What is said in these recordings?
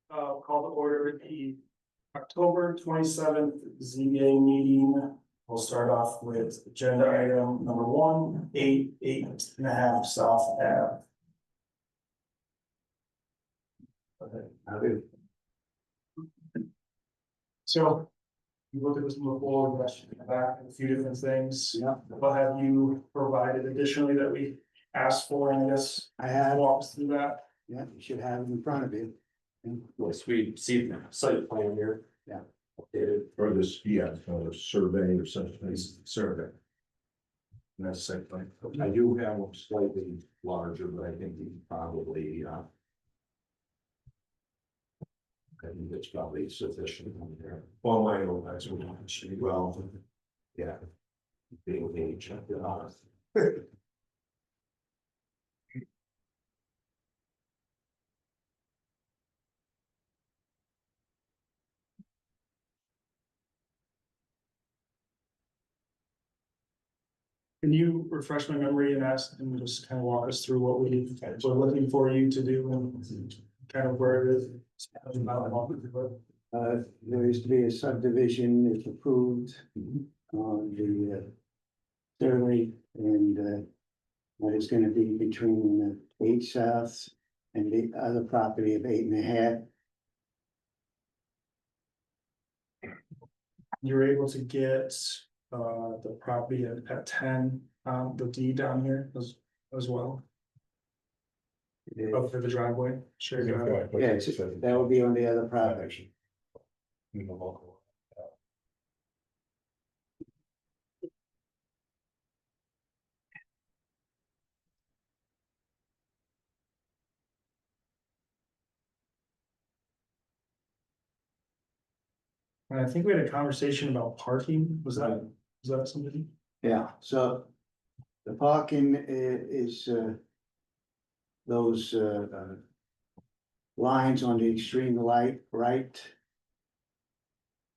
Call to order the October 27th ZBA meeting. We'll start off with agenda item number 1, 8.5 South Ave. Okay. So you look at this before, question back a few different things. Yeah. What have you provided additionally that we asked for? And I guess I have, walk us through that. yeah, you should have it in front of you. Yes, we see the site plan here. Yeah. Updated. Or this, yeah, or survey or such things, survey. And that's same thing. I do have them slightly larger, but I think you probably, I think it's probably sufficient on there. Well, my own eyes would Well, yeah. Being age, Can you refresh my memory and ask and just kind of walk us through what we're looking for you to do and kind of where it is? There used to be a subdivision, if approved, on the survey, and that is gonna be between 8 South and the other property of 8.5. You're able to get the property at 10, the D down here as well, up to the driveway. Sure. Yeah, that would be on the other property. And I think we had a conversation about parking. Was that somebody? Yeah, so the parking is those lines on the extreme right.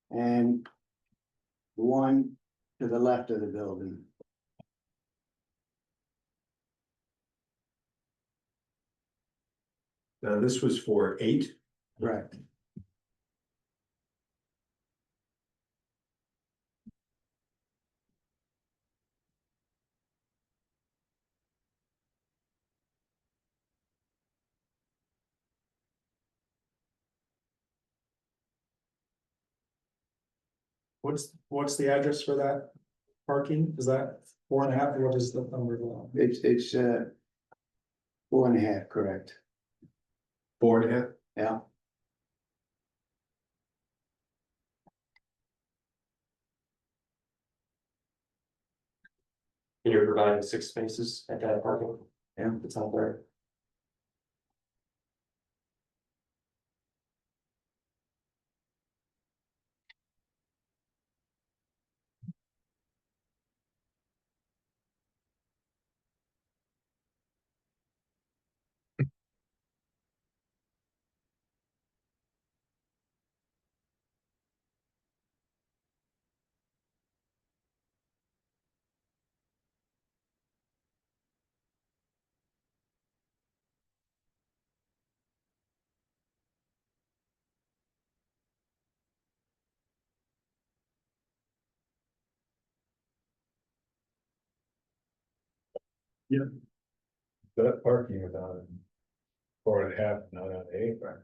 And one to the left of the building. Now, this was for 8. Correct. What's the address for that parking? Is that 4.5? Or what is the number? It's 4.5, correct, 4.5. yeah. And you're providing 6 spaces at that parking? Yeah. It's not there. That parking without 4.5, not on 8, right?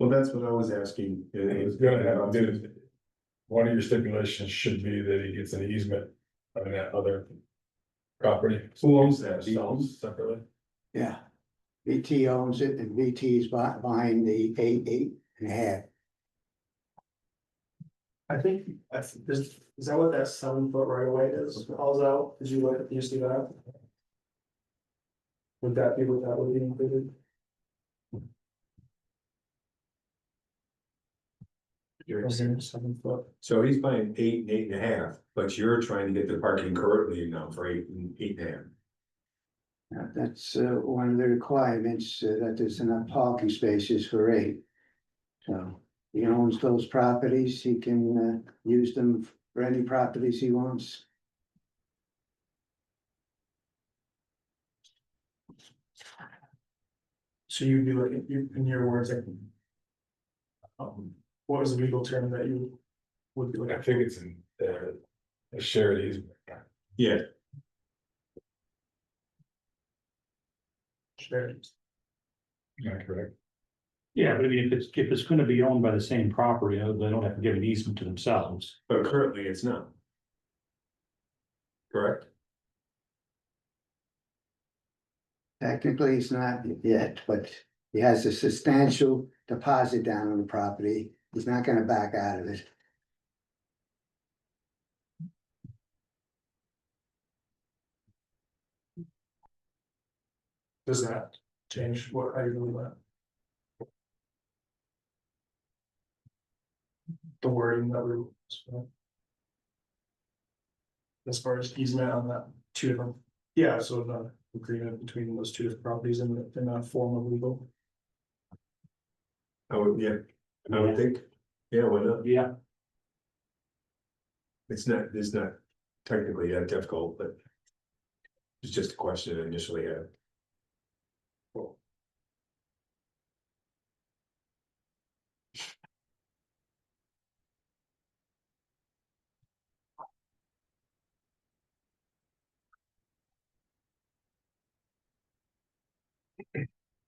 Well, that's what I was asking. It's gonna have, one of your stipulations should be that he gets an easement on that other property. Who owns that? Sells separately. Yeah, VT owns it and VT is behind the 8.5. I think, is that what that 7-foot right away is, calls out? Did you see that? Would that be what that would be included? You're 7 foot. So he's buying 8 and 8.5, but you're trying to get the parking currently now for 8 and 8.5. That's one of the requirements, that there's enough parking spaces for 8. So he owns those properties, he can use them for any properties he wants. So you'd be like, in your words, like. What was the legal term that you would be I looking think for? it's in, a shared easement. Yeah, Shared. Am I correct? Yeah, but I mean, if it's gonna be owned by the same property, they don't have to give an easement to themselves. but currently it's not. Correct? Technically, it's not yet, but he has a substantial deposit down on the property. He's not gonna back out of it. Does that change what, how you do that? The wording that we. As far as easement on that, two different, yeah, so the agreement between those two different properties in a form of legal. I would, yeah, I would think, yeah, why not? Yeah, It's not technically that difficult, but. It's just a question initially,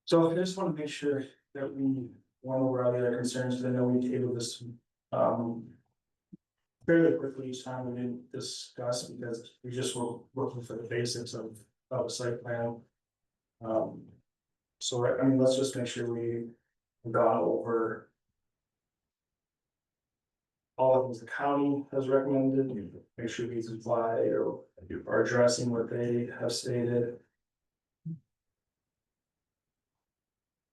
So I just want to make sure that we went over all the other concerns, because I know we tabled this, um. Fairly quickly each time we didn't discuss, because we just were looking for the basics of a site plan. So I mean, let's just make sure we got over. All of things the county has recommended, make sure we comply or are addressing what they have stated.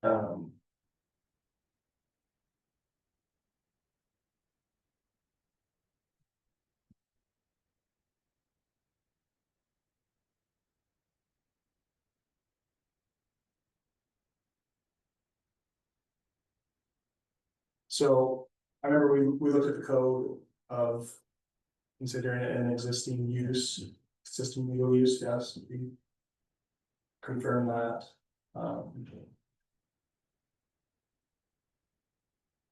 Um. So I remember we looked at the code of considering it an existing use, existing legal use, yes, we confirm that.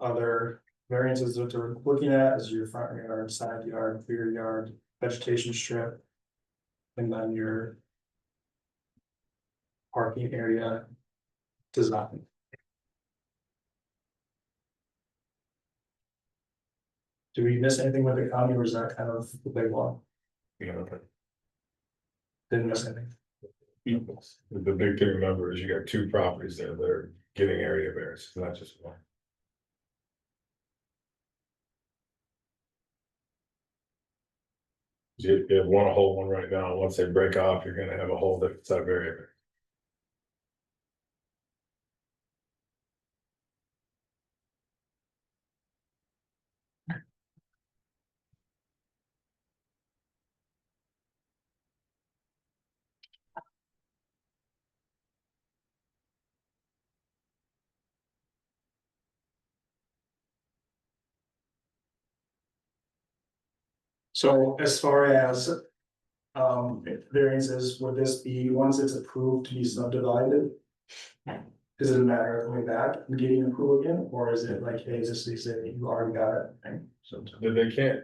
Other variances that they're looking at is your front yard, side yard, rear yard, vegetation strip. And then your parking area design. Do we miss anything with the county, or is that kind of the big one? You know, Didn't miss anything. the big thing to remember is you got two properties there that are getting area variance, not just one. You have one whole one right now, once they break off, you're gonna have a whole different set of area variance. So as far as. Variances, would this be, once it's approved to be subdivided? Does it matter coming back and getting approval again, or is it like, hey, just they say you already got it? Right? So. They can't,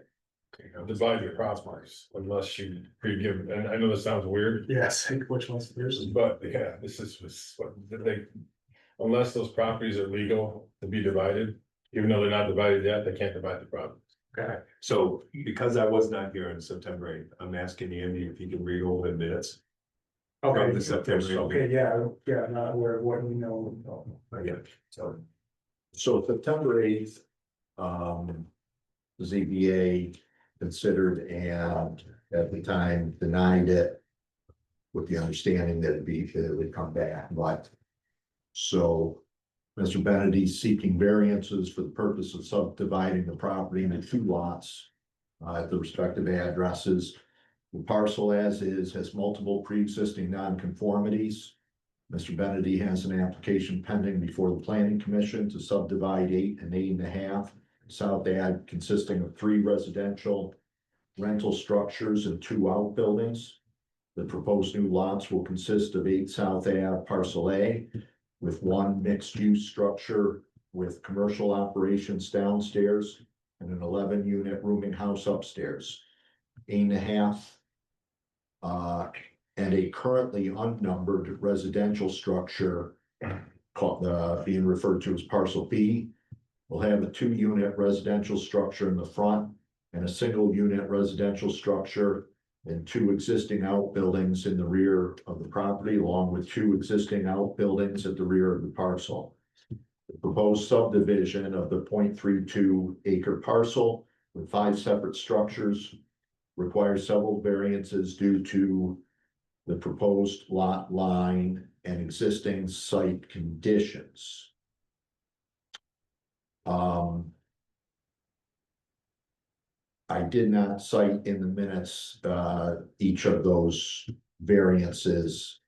divide your properties unless you pre-give, and I know this sounds weird, Yes, like which one's yours? but yeah, this is what they. Unless those properties are legal to be divided, even though they're not divided yet, they can't divide the property. Okay, so because I was not here on September 8th, I'm asking Andy if he can read over the minutes. From okay, the September 8th. okay, yeah, not aware of what we know. Yeah, so, So September 8th, ZBA considered and at the time denied it. With the understanding that it would come back, but. So Mr. Bennett's seeking variances for the purpose of subdividing the property into two lots. At the respective addresses. The parcel as is has multiple pre-existing nonconformities. Mr. Bennett has an application pending before the planning commission to subdivide 8 and 8.5 South Ave, consisting of 3 residential rental structures and 2 outbuildings. The proposed new lots will consist of 8 South Ave parcel A, with one mixed-use structure with commercial operations downstairs and an 11-unit rooming house upstairs. 8.5 and a currently unnumbered residential structure called, being referred to as parcel B, will have a 2-unit residential structure in the front and a single-unit residential structure and 2 existing outbuildings in the rear of the property, along with 2 existing outbuildings at the rear of the parcel. The proposed subdivision of the 0.32 acre parcel with 5 separate structures requires several variances due to the proposed lot line and existing site conditions. I did not cite in the minutes, each of those variances.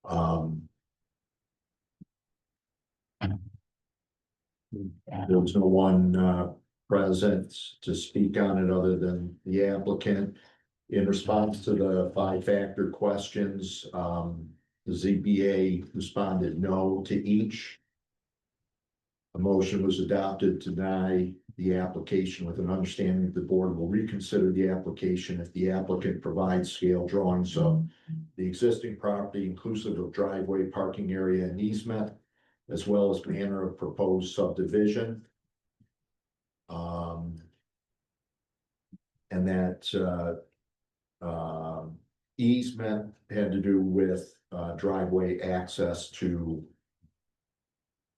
There was no one, present to speak on it other than the applicant. In response to the 5-factor questions, the ZBA responded no to each. A motion was adopted to deny the application with an understanding that the board will reconsider the application if the applicant provides scale drawings of the existing property inclusive of driveway, parking area, and easement, as well as manner of proposed subdivision. And that easement had to do with driveway access to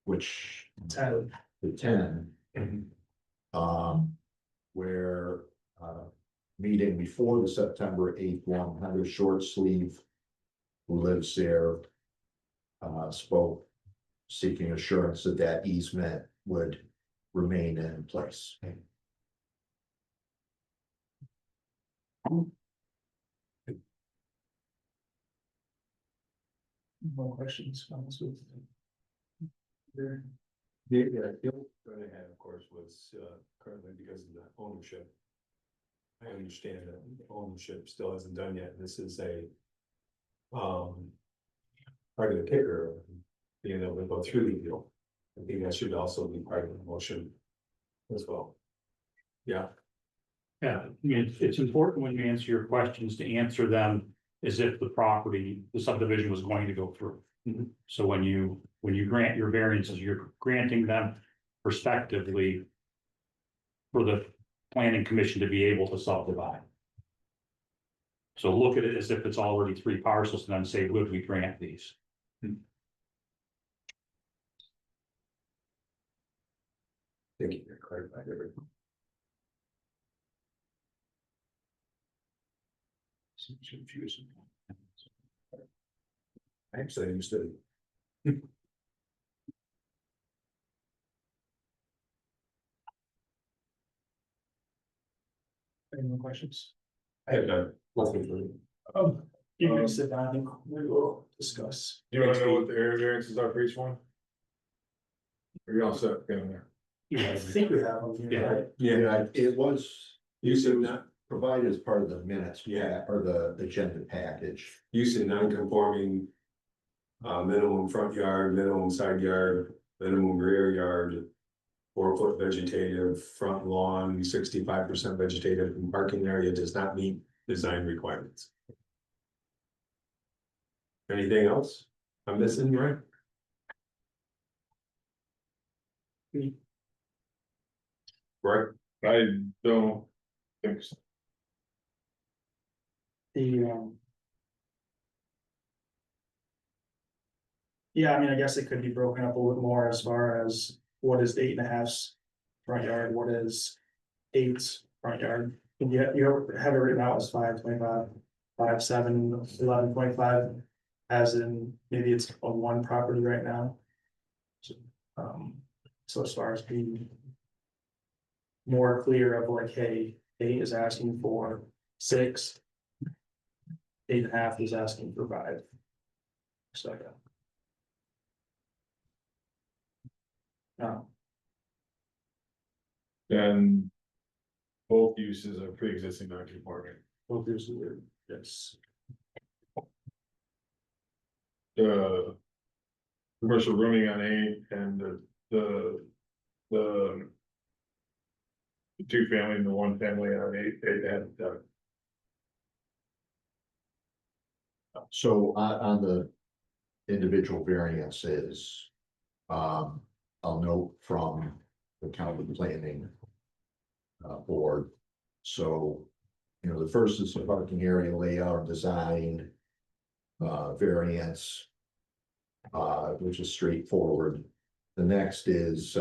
which the 10. Where meeting before the September 8th one, Heather Short Sleeve, who lives there, spoke seeking assurance that that easement would remain in place. More questions, comments with? There. The only thing I had, of course, was currently because of the ownership. I understand that ownership still hasn't done yet. This is a part of the kicker, being able to go through the deal. I think that should also be part of the motion as well. Yeah, Yeah, I mean, it's important when you answer your questions to answer them as if the subdivision was going to go through. So when you grant your variances, you're granting them prospectively for the planning commission to be able to subdivide. So look at it as if it's already 3 parcels and then say, would we grant these? thank you, that clarified everything. Seems confusing. I actually understood. Any more questions? I have done nothing for you. You can sit down and we will discuss. Do you wanna know what the area variances are for each one? Are you all set getting there? I think we have them here, Yeah. right? Yeah, it was You said not, provided as part of the minutes, Yeah. or the agenda package. you said non-conforming. Minimum front yard, minimum side yard, minimum rear yard. 4-foot vegetative, front lawn, 65% vegetative, and parking area does not meet design requirements. Anything else I'm missing, right? Right, I don't think so. Yeah, I mean, I guess it could be broken up a little more as far as what is 8.5's front yard, what is 8's front yard. And you have it written out as 5.25, 5.7, 11.5, as in maybe it's on one property right now. So as far as being more clear of like, hey, 8 is asking for 6. 8.5 is asking for 5. So yeah. And both uses are pre-existing non-conforming. Well, there's the word, yes. The commercial rooming on A and the two family and the one family on A had, So on the individual variances, I'll note from the county planning board. So, you know, the first is the parking area layout and design variance, which is straightforward. The next is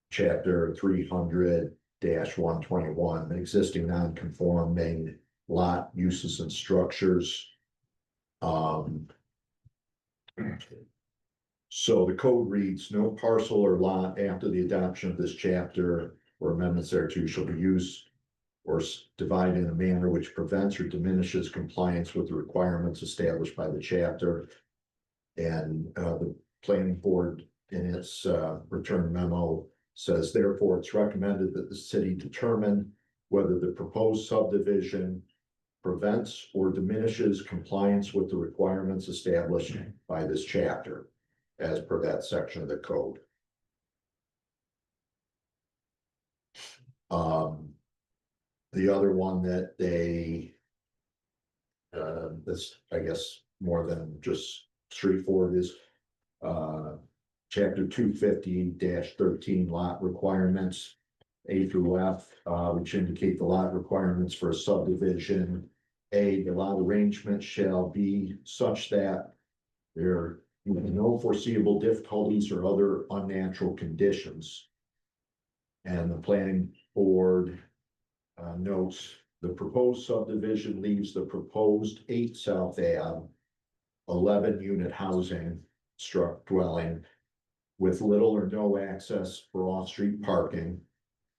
chapter 300-121, existing non-conforming lot uses and structures. So the code reads, no parcel or lot after the adoption of this chapter or amendments thereto shall be used or divided in a manner which prevents or diminishes compliance with the requirements established by the chapter. And the planning board in its return memo says, therefore, it's recommended that the city determine whether the proposed subdivision prevents or diminishes compliance with the requirements established by this chapter, as per that section of the code. The other one that they, that's, I guess, more than just straightforward is, chapter 250-13 lot requirements, A through F, which indicate the lot requirements for a subdivision. A, the lot arrangement shall be such that there will be no foreseeable difficulties or other unnatural conditions. And the planning board notes the proposed subdivision leaves the proposed 8 South Ave 11-unit housing struct dwelling with little or no access for off-street parking.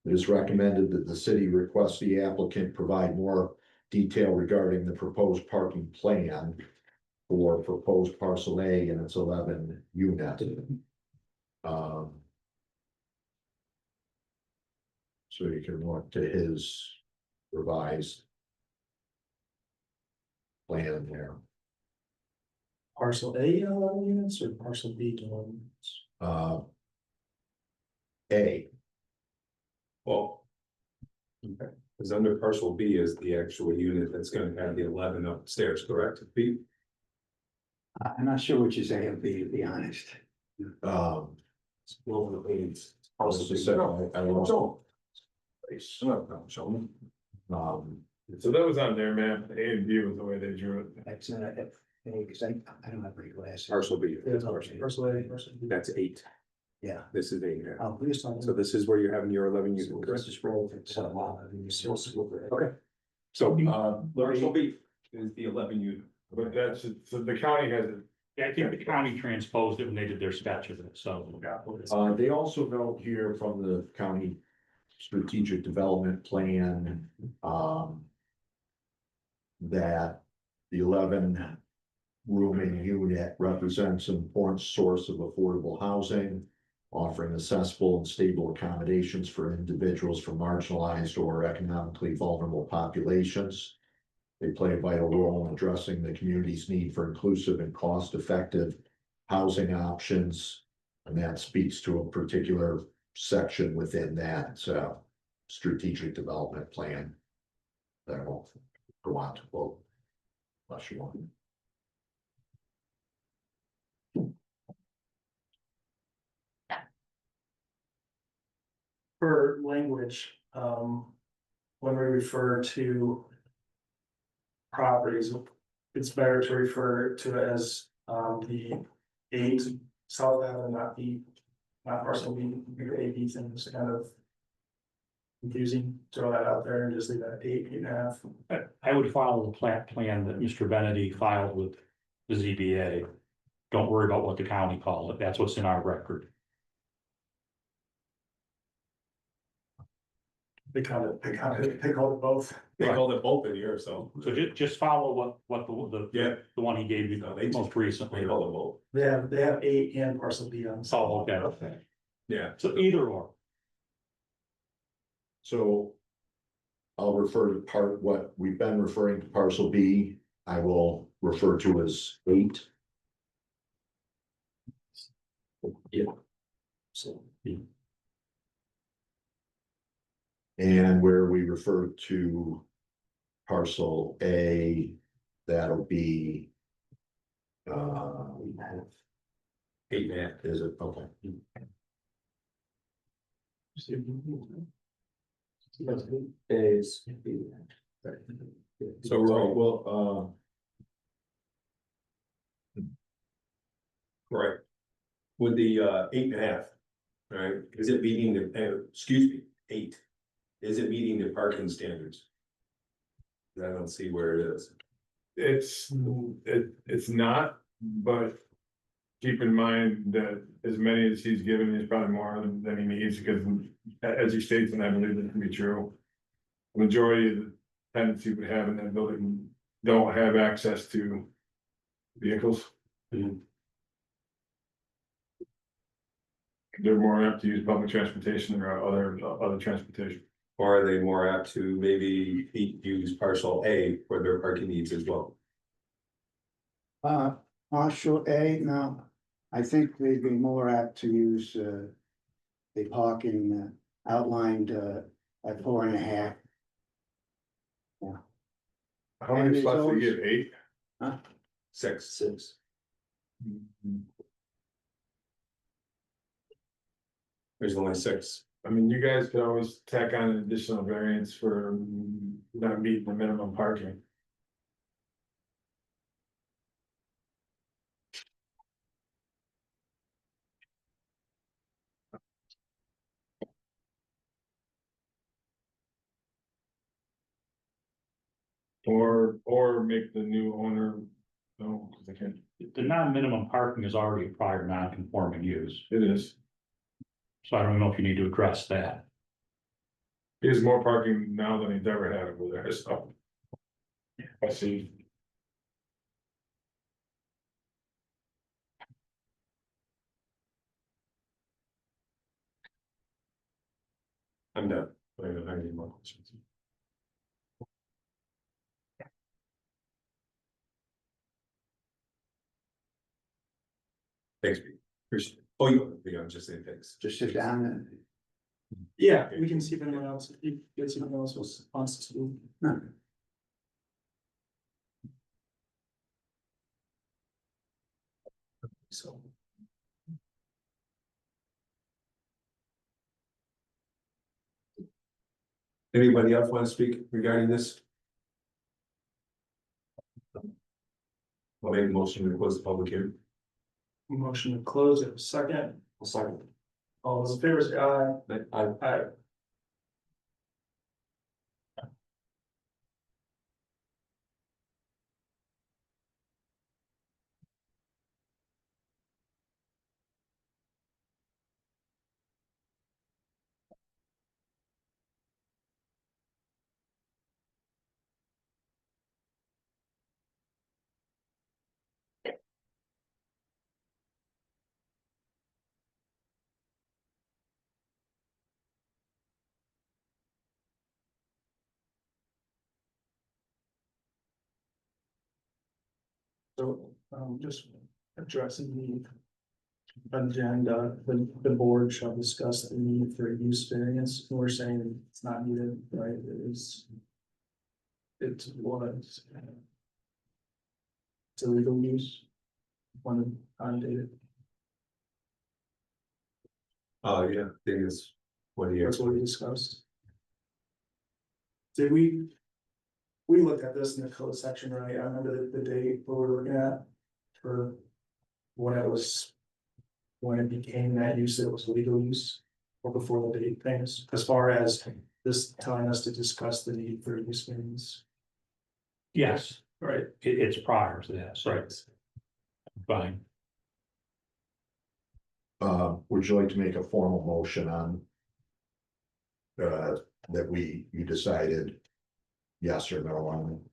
It is recommended that the city request the applicant provide more detail regarding the proposed parking plan for proposed parcel A and its 11 unit. So you can look to his revised plan there. Parcel A 11 units or parcel B 11 units? A, Well. Because under parcel B is the actual unit that's gonna have the 11 upstairs, correct? B? I'm not sure what you're saying, to be honest. Well, the leads. Parcel B. I lost. so that was on their map, A and B was the way they drew it. That's not, because I don't have any glasses. Parcel B. Parcel A, parcel B. That's 8. Yeah. This is 8. Yeah. Oh, we're just talking. So this is where you're having your 11 units. Okay. So, Parcel B is the 11 unit. But that's, so the county has it. Yeah, I think the county transposed it when they did their sketch of it, so. They also note here from the county strategic development plan, that the 11 rooming unit represents an important source of affordable housing, offering accessible and stable accommodations for individuals from marginalized or economically vulnerable populations. They play a vital role in addressing the community's need for inclusive and cost-effective housing options. And that speaks to a particular section within that strategic development plan that I won't go on to quote unless you want. For language, when we refer to properties, it's better to refer to it as the 8 South Ave and not parcel B, your AB things kind of confusing, throw that out there and just leave that 8.5. I would follow the plat plan that Mr. Benedy filed with the ZBA. Don't worry about what the county called it, that's what's in our record. They called it both. They called it both in here, so. So just follow what Yeah. the one he gave you No, they most recently. They call it both. They have 8 and parcel B on. Oh, okay. Yeah. So either or. So I'll refer to what we've been referring to parcel B, I will refer to as 8. So. And where we refer to parcel A, that'll be. 8.5, is it? Okay. Days. So well, right. With the 8.5, right, is it meeting the, excuse me, 8? Is it meeting the parking standards? I don't see where it is. It's not, but. Keep in mind that as many as he's given is probably more than he needs, because as he states, and I believe that to be true. The majority of the tenants he would have in that building don't have access to vehicles. They're more apt to use public transportation or other transportation. Or are they more apt to maybe use parcel A for their parking needs as well? Partial A, no, I think they'd be more apt to use, the parking outlined, at 4.5. How And many it's spots do you always- give? 8? Huh? 6. There's only 6. I mean, you guys could always tack on an additional variance for not meeting the minimum parking. Or make the new owner, no, because they can't, The non-minimum parking is already a prior non-conforming use, it is. so I don't know if you need to address that. He has more parking now than he's ever had over there, so. I see. I'm done. I don't have any more questions. Thanks, Pete. Appreciate it. Oh, I'm just saying thanks. Just sit down and. Yeah, we can see if anyone else, if you get someone else wants to. No. So. Anybody else want to speak regarding this? I'll make a motion to close the public hearing. Motion to close, it was second. I'll second. All those in favor say aye. Aye. So, just addressing the agenda, the board shall discuss the need for a use variance. We're saying it's not needed, right? It is. It was. It's a legal use. When undated, Oh, yeah, thing is, what do you? that's what we discussed. Did we? We looked at this in the code section, right? I remember the date we were looking at for when it was. When it became that use, it was legal use, or before the date things, as far as this telling us to discuss the need for use variance. Yes, Right. it's prior to that, so Right. fine. Would you like to make a formal motion on? That you decided yes or no on?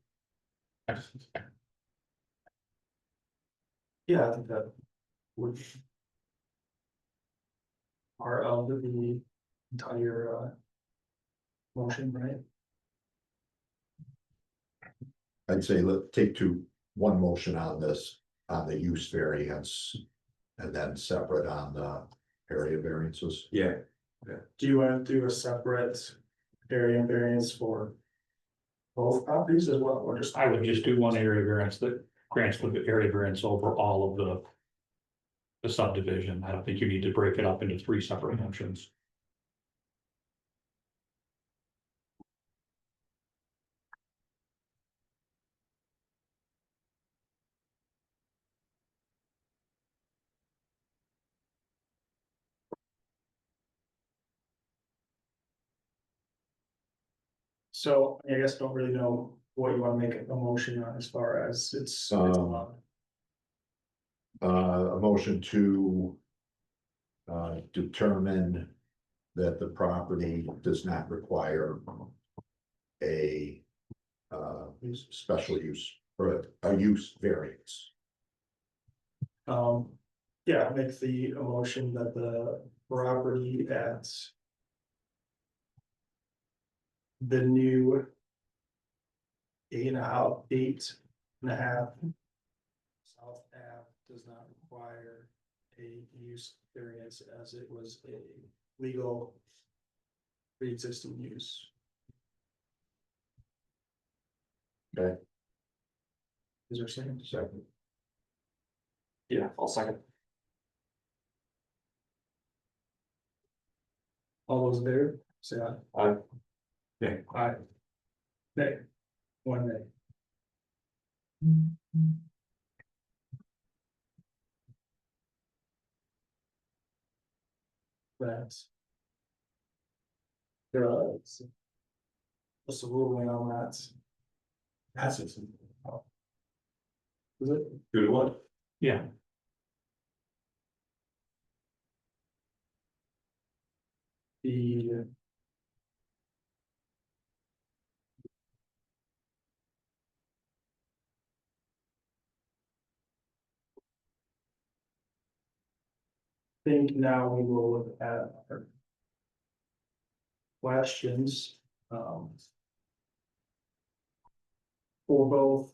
Yeah, I think that would. Are of the entire motion, right? I'd say take one motion on this, on the use variance. And then separate on the area variances. Yeah, Do you want to do a separate area variance for both properties as well, or just? I would just do one area variance that grants the area variance over all of the subdivision. I don't think you need to break it up into 3 separate motions. So I guess I don't really know what you want to make a motion on as far as it's. A motion to determine that the property does not require a special use or a use variance. Yeah, make the motion that the property at the new 8.5 South Ave does not require a use variance as it was a legal pre-existing use. Okay. Is there a second? Second. yeah, I'll second. All those there, say aye. Aye. Yeah. Aye. Nay. One nay. That's. What's the ruling on that? That's it. Is it? 2-1. Yeah, The. Think now we will look at our questions. For both.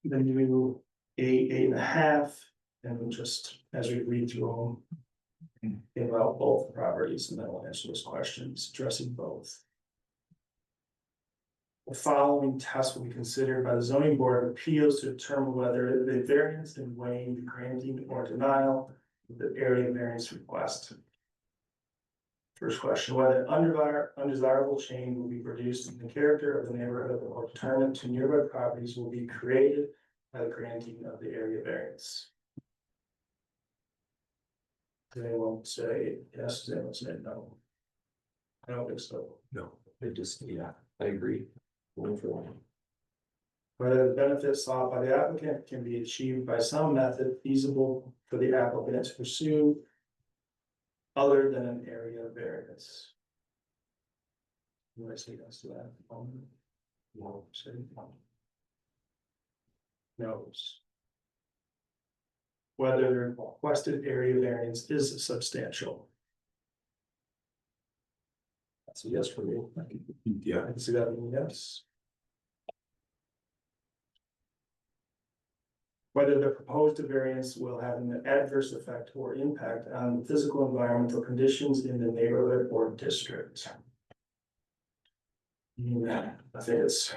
The new 8.5, and we'll just, as we read through them. Give out both properties and then we'll answer those questions, addressing both. The following tests will be considered by the zoning board of appeals to determine whether the variance in weighing the granting or denial of the area variance request. First question, whether undesirable change will be produced in the character of the neighborhood or determined to nearby properties will be created by the granting of the area variance. They won't say yes, they won't say no. I don't think so. No, it just, yeah, I agree. 1 for 1. Whether the benefits sought by the applicant can be achieved by some method feasible for the applicant to pursue. Other than an area variance. Do I say yes to that? No, say no. No's. Whether the requested area variance is substantial. That's a yes for me. Yeah. I can see that as a yes. Whether the proposed variance will have an adverse effect or impact on the physical environmental conditions in the neighborhood or district. Yeah, I think it's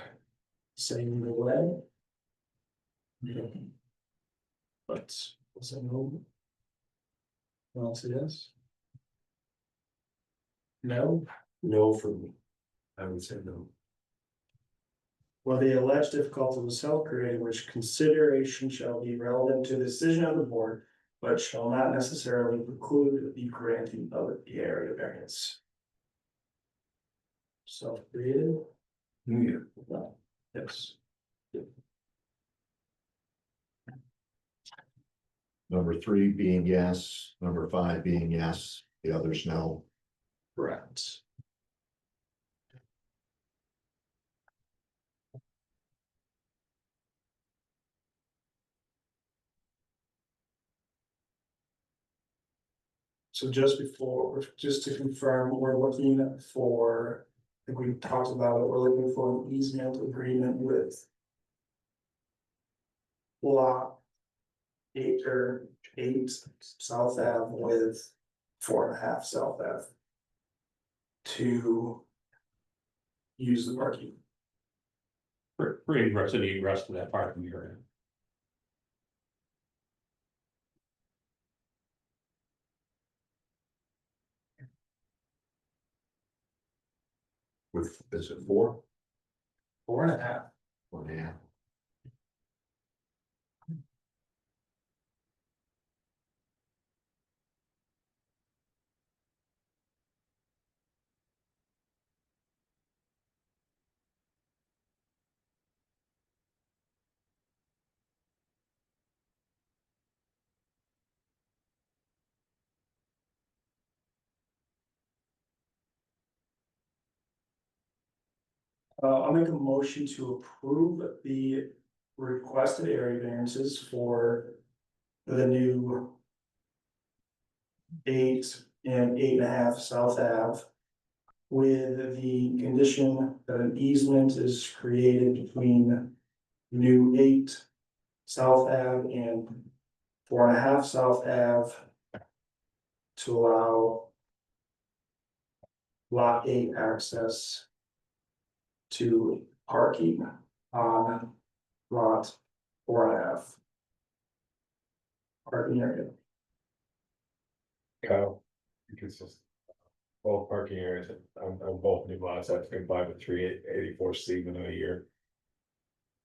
same either way. But was it no? Well, say yes. No. No for me. I would say no. Well, the alleged difficulty was self-created, which consideration shall be relevant to the decision of the board, but shall not necessarily preclude the granting of the area variance. Self-created? Yeah. No. Yes. Number 3 being yes, number 5 being yes, the others no. Correct. So just to confirm, we're looking for, I think we talked about it, we're looking for an easement agreement with lot 8 South Ave with 4.5 South Ave. To use the parking. For ingress and egress to that parking area. With, is it 4? 4.5. 1.5. I'll make a motion to approve the requested area variances for the new 8 and 8.5 South Ave. With the condition that an easement is created between new 8 South Ave and 4.5 South Ave. To allow lot 8 access to parking on lot 4.5. Parking area. Kyle, because just both parking areas on both new lots have to comply with 384C within a year.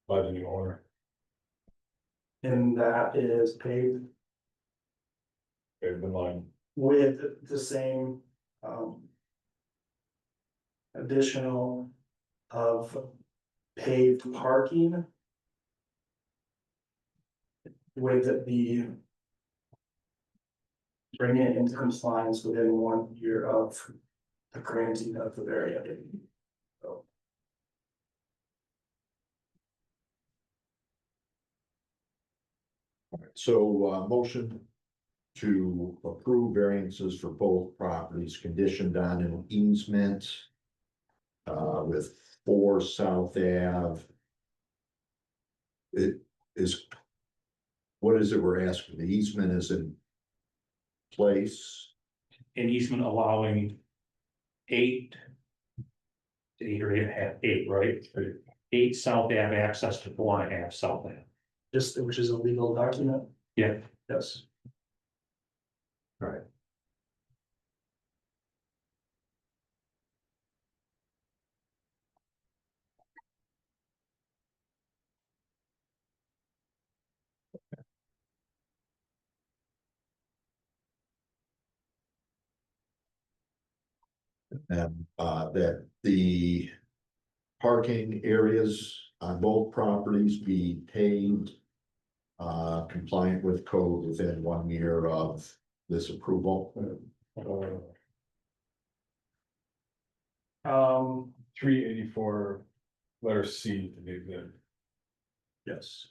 By the new owner, And that is paved they've been line, with the same additional of paved parking. With the bring it into compliance within 1 year of the granting of the variance. So, So, motion to approve variances for both properties conditioned on an easement. With 4 South Ave. It is. What is it we're asking? The easement is in place. An easement allowing 8. 8 or 8.5, 8, right? 8 South Ave access to 4.5 South Ave. just, which is a legal document, Yeah, yes. All right. And that the parking areas on both properties be paved. Compliant with code within 1 year of this approval. Um, 384, letter C to be good. yes.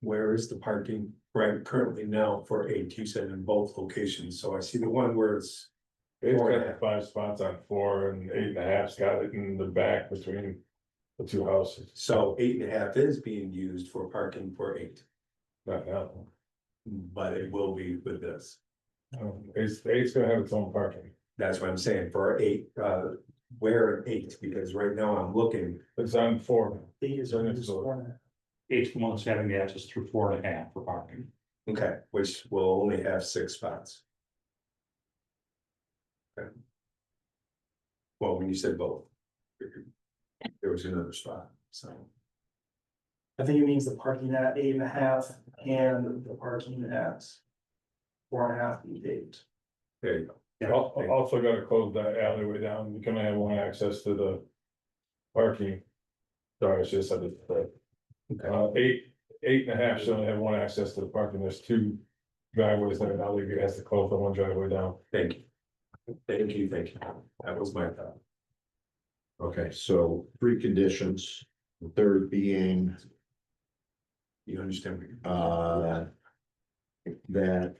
Where is the parking right currently now for 8, you said in both locations, so I see the one where it's. It's got 4.5. the 5 spots on 4 and 8.5's got it in the back between the 2 houses. So 8.5 is being used for parking for 8, Not now. but it will be with this. Eight's gonna have its own parking. That's what I'm saying for 8, where 8, because right now I'm looking, It's on 4. 8 is Right only next door. 4.5. 8's the one that's having the access through 4.5 for parking. okay, which will only have 6 spots. Okay. Well, when you said both. There was another spot, so. I think it means the parking at 8.5 and the parking at 4.5 be paved. There you go. Also gotta close that alleyway down, you can only have one access to the parking. Sorry, I should have said it, but, 8.5 should only have one access to the parking, there's 2 driveways there, now he has to close the one driveway down. Thank you. Thank you, thank you. That was my thought. Okay, so 3 conditions, the third being, You understand? that.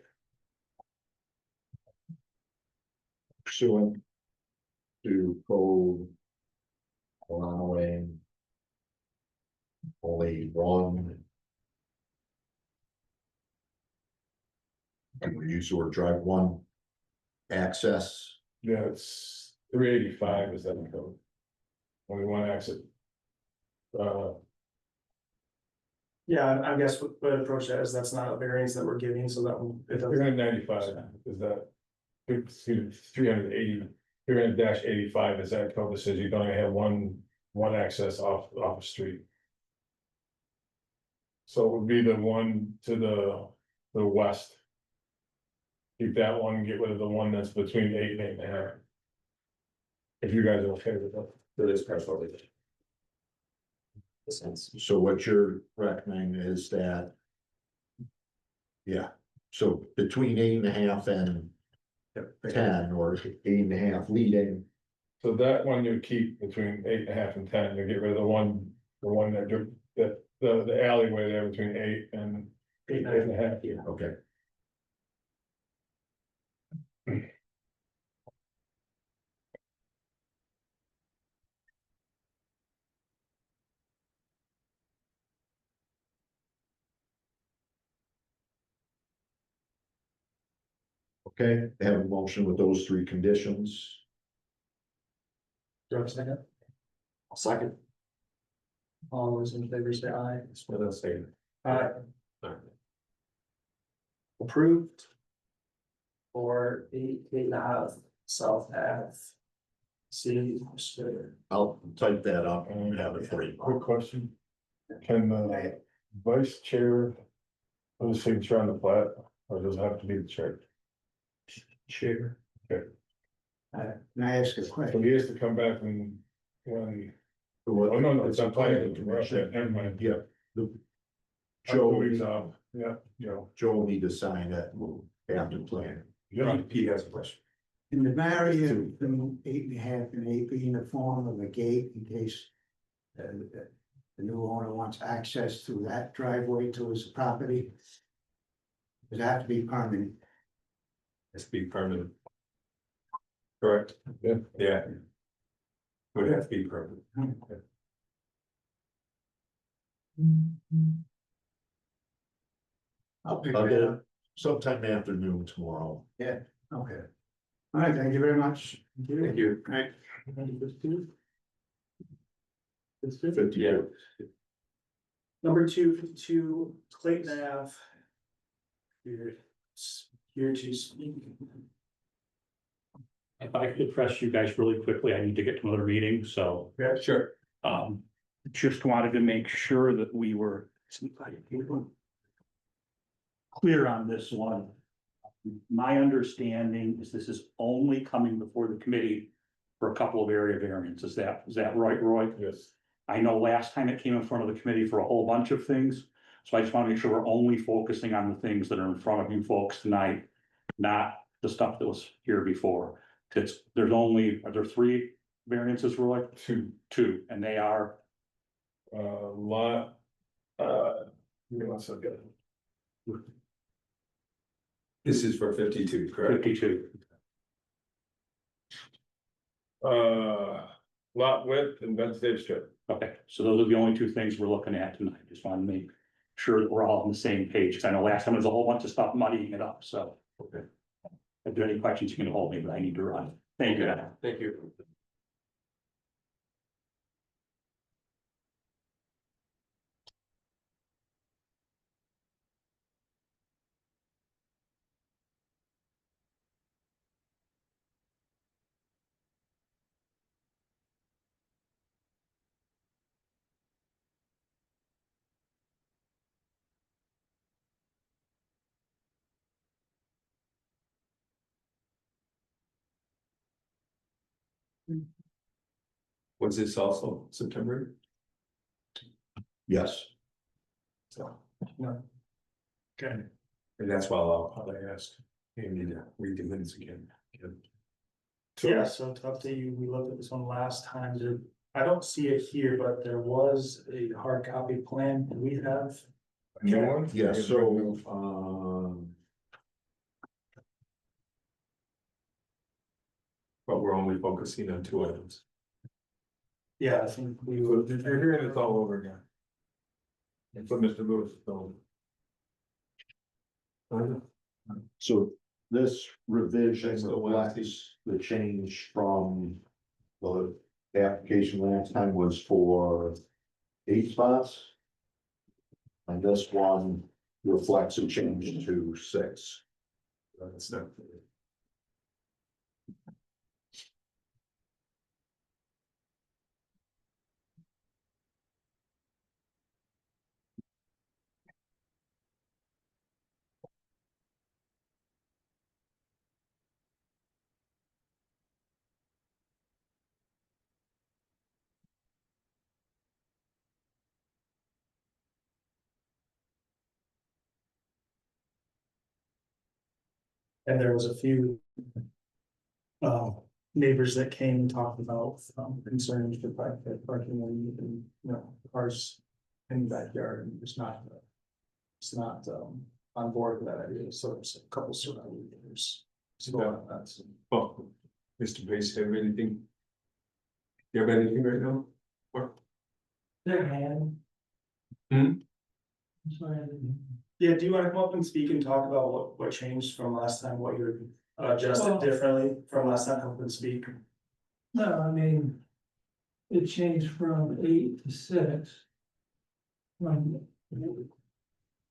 Pursuant to code allowing only one. I'm gonna use the word drive, one access. Yeah, it's 385 is that the code? Only one exit. Yeah, I guess what approach that is, that's not a variance that we're giving, so that it doesn't. 395 is that, 380, 300-85 is that code that says you can only have one access off a street. So it would be the one to the west. Keep that one, get rid of the one that's between 8 and 8.5. If you guys are okay with that. That is personally. Sense. So what you're recommending is that. Yeah, so between 8.5 and 10, or 8.5 leading. So that one you keep between 8.5 and 10, you get rid of the one that the alleyway there between 8 and 8.5. Yeah. Okay. Okay, I have a motion with those three conditions. Do you have a second? I'll second. All those in favor say aye. That's what I'll say. Aye. Alright. Approved. For 8.5 South Ave. See, Mr. I'll type that up and have it for you. Quick question. Can the vice chair put a signature on the plat, or does it have to be the chair? Chair. Okay, Can I ask a so question? he has to come back when, oh, no, it's not planning. Never mind. Yeah. The. 2 Joe, weeks off, yeah, Joe will need to sign it after plan. yeah. Pete has a question. In the barrier between 8.5 and 8 being the form of a gate in case. The new owner wants access through that driveway to his property. Does it have to be permanent? It's be permanent. Correct? Yeah. Yeah. Would have to be permanent. I'll pick I'll that get up. it sometime afternoon tomorrow. Okay. All right, thank you very much. Thank you. Right. 52. Number 252 Clayton Ave. Here to speak. If I could press you guys really quickly, I need to get to another meeting, so, Yeah, sure. just wanted to make sure that we were clear on this one. My understanding is this is only coming before the committee for a couple of area variants. Is that right, Roy? Yes. I know last time it came in front of the committee for a whole bunch of things. So I just want to make sure we're only focusing on the things that are in front of you folks tonight, not the stuff that was here before. Are there 3 variances, Roy? 2, Two, and they are, lot, give me one second. This is for 52, correct? 52. Lot width and vegetative strip. Okay, so those are the only 2 things we're looking at tonight. Just want to make sure that we're all on the same page, because I know last time there was a whole bunch of stuff muddying it up, so. Okay. If there are any questions, you can hold me, but I need to run. Thank you. Thank you. Was this also September? Yes. So, No. okay. And that's why I'll probably ask, you need to read the minutes again. Yeah, so to update you, we looked at this one last time. I don't see it here, but there was a hard copy plan. Do we have? A new one? Yeah, so, But we're only focusing on 2 items. Yeah, I think we would. You're hearing this all over again. That's what Mr. Lewis told me. So this revision That's the last reflects the change from the application last time was for 8 spots. And this one reflects a change to 6. That's not. And there was a few. Neighbors that came and talked about concerns for private parking and, you know, cars in the backyard and it's not. It's not on board with that idea, so there's a couple surrounding neighbors. So that's. Oh, Mr. Bass, have anything? You have anything right now? Or? Their hand. Hmm? Yeah, do you want to come up and speak and talk about what changed from last time, what you adjusted differently from last time, come up and speak? No, I mean, it changed from 8 to 6. From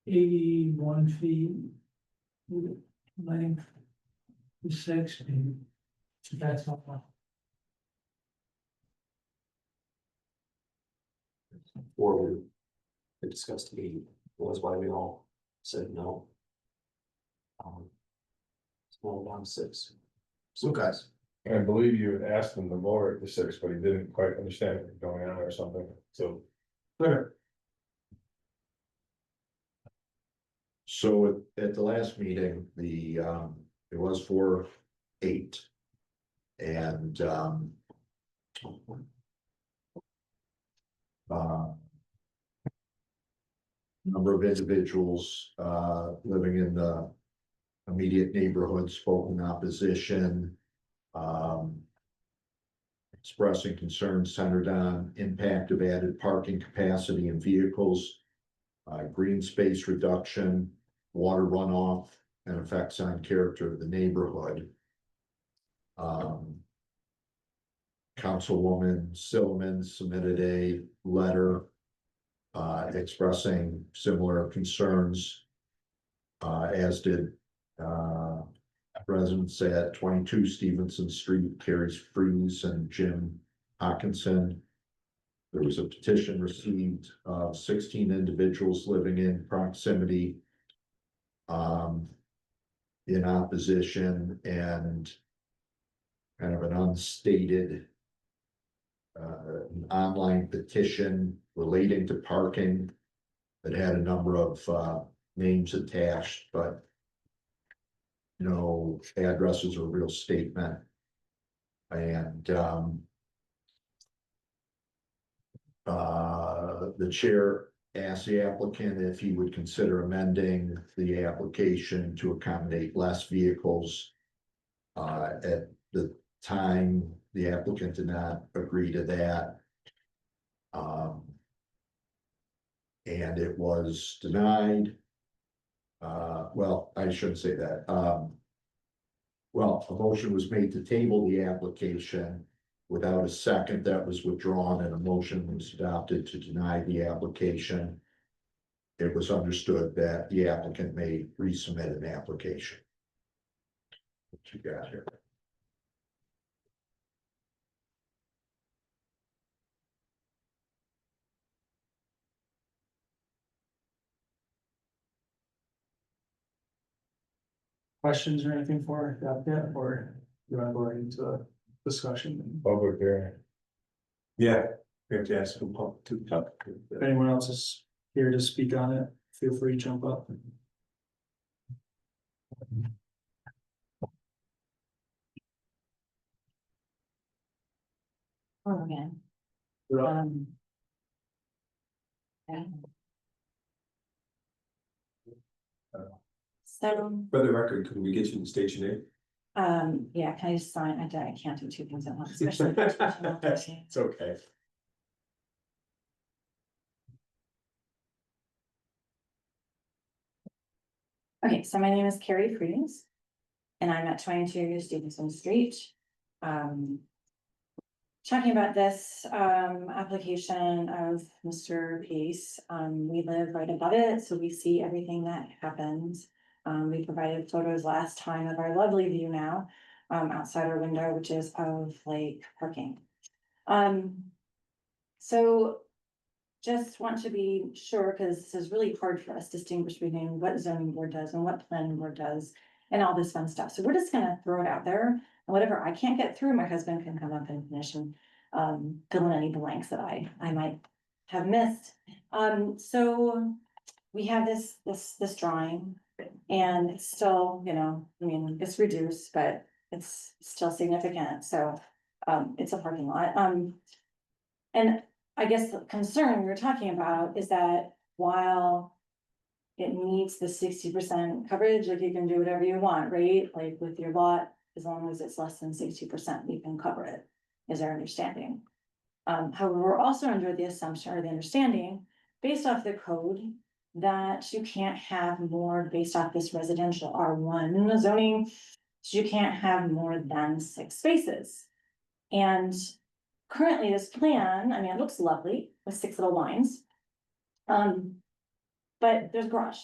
81 feet. Length to 60. That's all. Or we discussed 8, was why we all said no. Small down 6. So guys, I believe you had asked him to lower it to 6, but he didn't quite understand what was going on or something, so. so at the last meeting, it was for 8. And number of individuals living in the immediate neighborhood spoke in opposition. Expressing concerns centered on impact of added parking capacity in vehicles, green space reduction, water runoff, and effects on character of the neighborhood. Councilwoman Silliman submitted a letter expressing similar concerns, as did residents at 22 Stevenson Street, Carrie Freeze and Jim Hawkinson. There was a petition received of 16 individuals living in proximity in opposition, and kind of an unstated an online petition relating to parking that had a number of names attached, but no addresses or real statement. And the chair asked the applicant if he would consider amending the application to accommodate less vehicles. At the time, the applicant did not agree to that. And it was denied. Well, I shouldn't say that. Well, a motion was made to table the application without a second. That was withdrawn, and a motion was adopted to deny the application. It was understood that the applicant may resubmit an application. What you got here? Questions or anything for that yet, or you want to go right into a discussion? Public hearing. Yeah, we have to ask them to. If anyone else is here to speak on it, feel free to jump up. Oh, again. You're up. Yeah. So, For the record, could we get you to station yeah, can I just sign? I can't do 2 things at once, A? especially. It's okay. Okay, so my name is Carrie Freeze. And I'm at 22 Stevenson Street. Talking about this application of Mr. Pace, we live right above it, so we see everything that happens. We provided photos last time of our lovely view now, outside our window, which is of like parking. So just want to be sure, because this is really hard for us to distinguish between what zoning board does and what planning board does and all this fun stuff. So we're just gonna throw it out there, and whatever I can't get through, my husband can come up and finish and fill in any blanks that I might have missed. So we have this drawing, and it's still, you know, I mean, it's reduced, but it's still significant, so it's a parking lot. And I guess the concern we were talking about is that while it meets the 60% coverage, like you can do whatever you want, right? Like with your lot, as long as it's less than 60%, you can cover it, is our understanding. However, we're also under the assumption or the understanding, based off the code, that you can't have more based off this residential R1 zoning. So you can't have more than 6 spaces. And currently this plan, I mean, it looks lovely with 6 little lines. But there's garage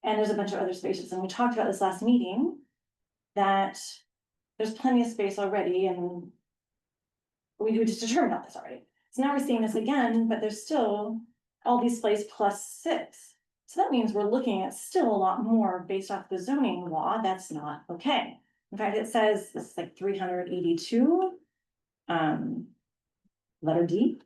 and there's a bunch of other spaces. And we talked about this last meeting, that there's plenty of space already, and we just determined all this already. So now we're seeing this again, but there's still all these spaces plus 6. So that means we're looking at still a lot more based off the zoning law. That's not okay. In fact, it says this is like 382. Letter D,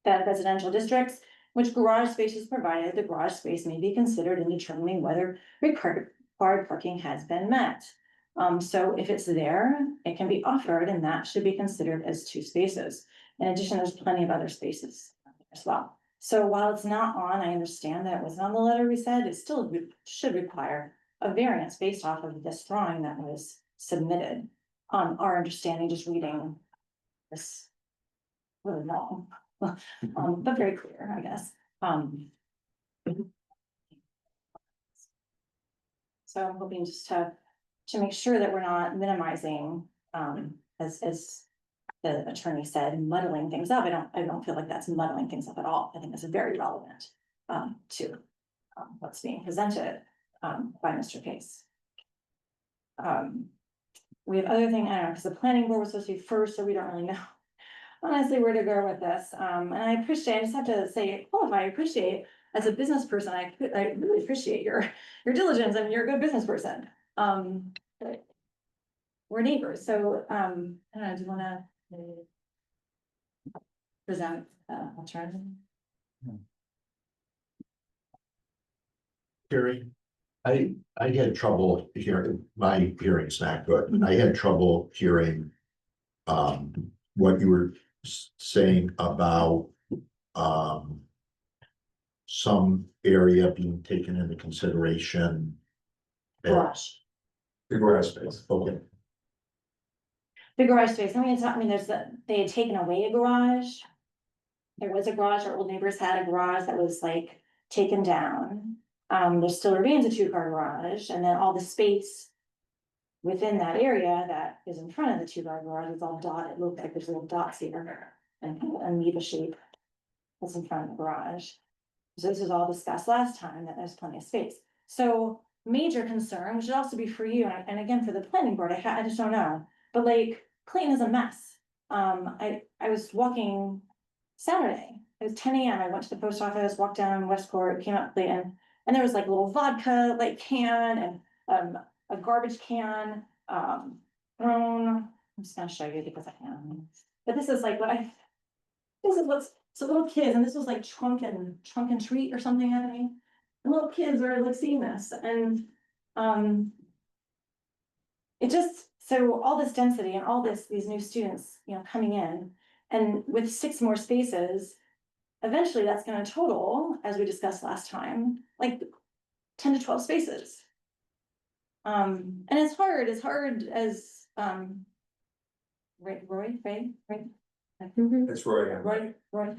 that residential districts, which garage space is provided, the garage space may be considered in determining whether required parking has been met. So if it's there, it can be offered, and that should be considered as 2 spaces. In addition, there's plenty of other spaces as well. So while it's not on, I understand that it wasn't on the letter we said, it still should require a variance based off of this drawing that was submitted. Our understanding, just reading this really long, but very clear, I guess. So I'm hoping just to make sure that we're not minimizing, as the attorney said, muddling things up. I don't feel like that's muddling things up at all. I think that's very relevant to what's being presented by Mr. Case. We have other thing, I don't know, because the planning board was supposed to be first, so we don't really know honestly where to go with this. And I just have to say, I appreciate, as a business person, I really appreciate your diligence. I mean, you're a good business person. But we're neighbors, so I don't know, do you wanna present alternative? Carrie, I had trouble hearing, my hearing's not good, I had trouble hearing. What you were saying about, some area being taken into consideration. Garage. The garage space, okay. The garage space, I mean, they had taken away a garage. There was a garage, our old neighbors had a garage that was like taken down. There still remains a 2-car garage, and then all the space within that area that is in front of the 2-car garage is all dotted. It looked like there's little dots here and kind of amoeba shape that's in front of the garage. So this was all discussed last time, that there's plenty of space. So major concern, which should also be for you, and again, for the planning board, I just don't know. But like, Clayton is a mess. I was walking Saturday, it was 10 a.m. I went to the post office, walked down Westport, came up Clayton, and there was like a little vodka like can and a garbage can thrown. I'm just gonna show you because I can. But this is like this is what's, so little kids, and this was like trunk and treat or something happening. And little kids are like seeing this, and it just, so all this density and all these new students, you know, coming in, and with 6 more spaces, eventually that's gonna total, as we discussed last time, like 10 to 12 spaces. And it's hard as Roy. That's right. Roy,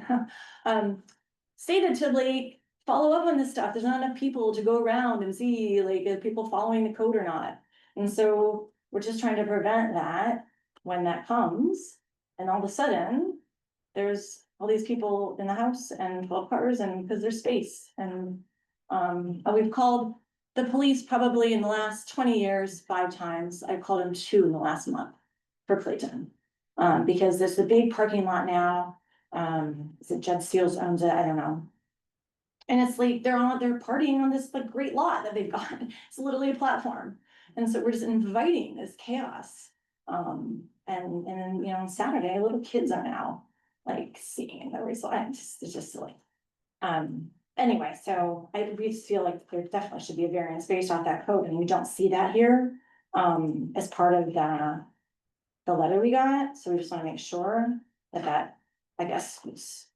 stated to like follow up on this stuff. There's not enough people to go around and see like, are people following the code or not? And so we're just trying to prevent that when that comes, and all of a sudden, there's all these people in the house and 12 cars and because there's space and we've called the police probably in the last 20 years, 5 times. I've called them 2 in the last month for Clayton. Because there's the big parking lot now. Is it Jed Steele's owns it? I don't know. And it's like they're partying on this like great lot that they've got. It's literally a platform. And so we're just inviting this chaos. And then, you know, on Saturday, little kids are now like seeing the results. It's just silly. Anyway, so we feel like there definitely should be a variance based off that code, and we don't see that here. As part of the letter we got, so we just want to make sure that I guess is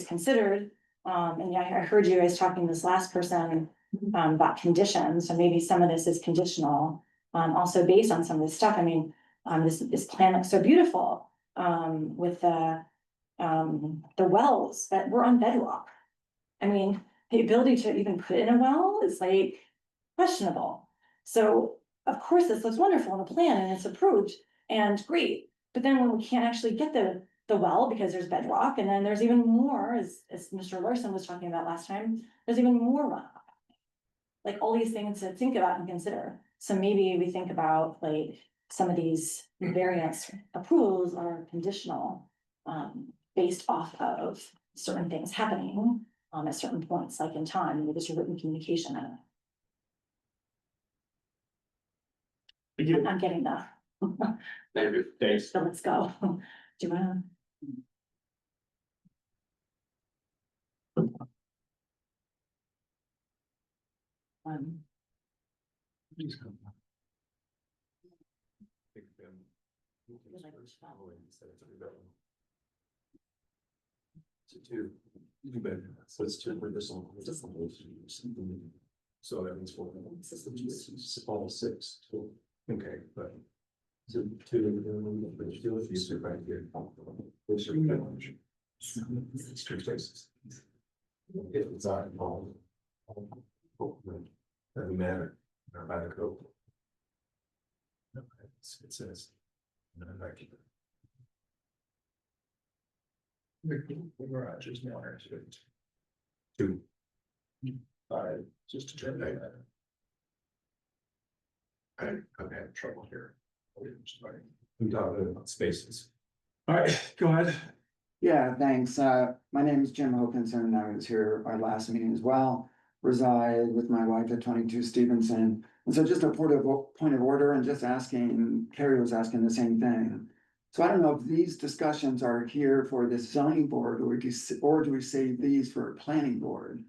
considered. And yeah, I heard you guys talking to this last person about conditions, so maybe some of this is conditional. Also based on some of this stuff. I mean, this plan looks so beautiful with the wells that were on bedrock. I mean, the ability to even put in a well is like questionable. So of course, this looks wonderful in the plan and it's approved and great. But then when we can't actually get the well because there's bedrock, and then there's even more, as Mr. Larson was talking about last time, there's even more runoff. Like all these things to think about and consider. So maybe we think about like some of these variance approvals are conditional based off of certain things happening at certain points, like in time, maybe there's a written communication. I'm getting the. Thanks. So let's go. Do you wanna? So 2. So it's 2 for this one. So that means 4. It's all 6. Okay, but. So 2, but still if you sit right here. There's your challenge. It's 2 places. If it's not involved. Doesn't matter. Not by the code. It says. The garage is more. 2. 5, just to turn that. I'm having trouble here. I'm talking about spaces. All right, go ahead. Yeah, thanks. My name is Jim Hokinson. I was here our last meeting as well. Reside with my wife at 22 Stevenson. And so just a point of order and just asking, and Carrie was asking the same thing. So I don't know if these discussions are here for the zoning board or do we save these for a planning board?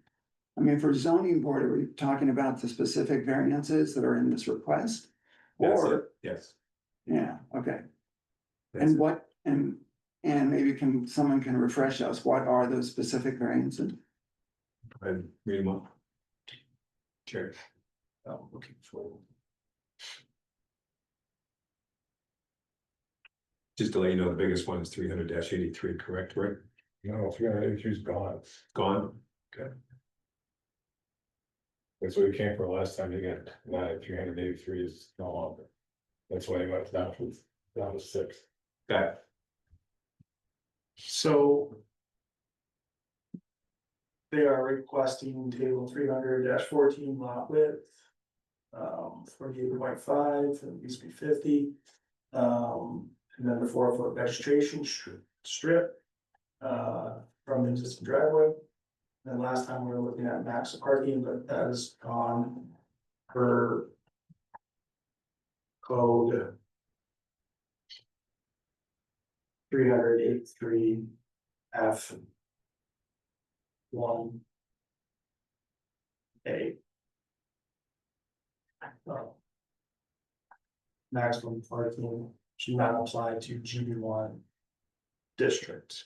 I mean, for zoning board, are we talking about the specific variances that are in this request? That's Or, it, yes. yeah, okay. That's And it. and maybe someone can refresh us, what are those specific variances? I read them up. Sure. I'm looking for. Just to let you know, the biggest one is 300-83, correct, Rick? No, 383's gone. Gone? Okay. That's what we came for last time, you got 383 is no longer. That's why he went down to 6. That, So. They are requesting table 300-14 lot width. 48.5, it used to be 50. And then the 4-foot vegetation strip. From the existing driveway. And last time we were looking at max parking, but that is gone per code 383 F 1 A. Maximum parking should not apply to GB1 district.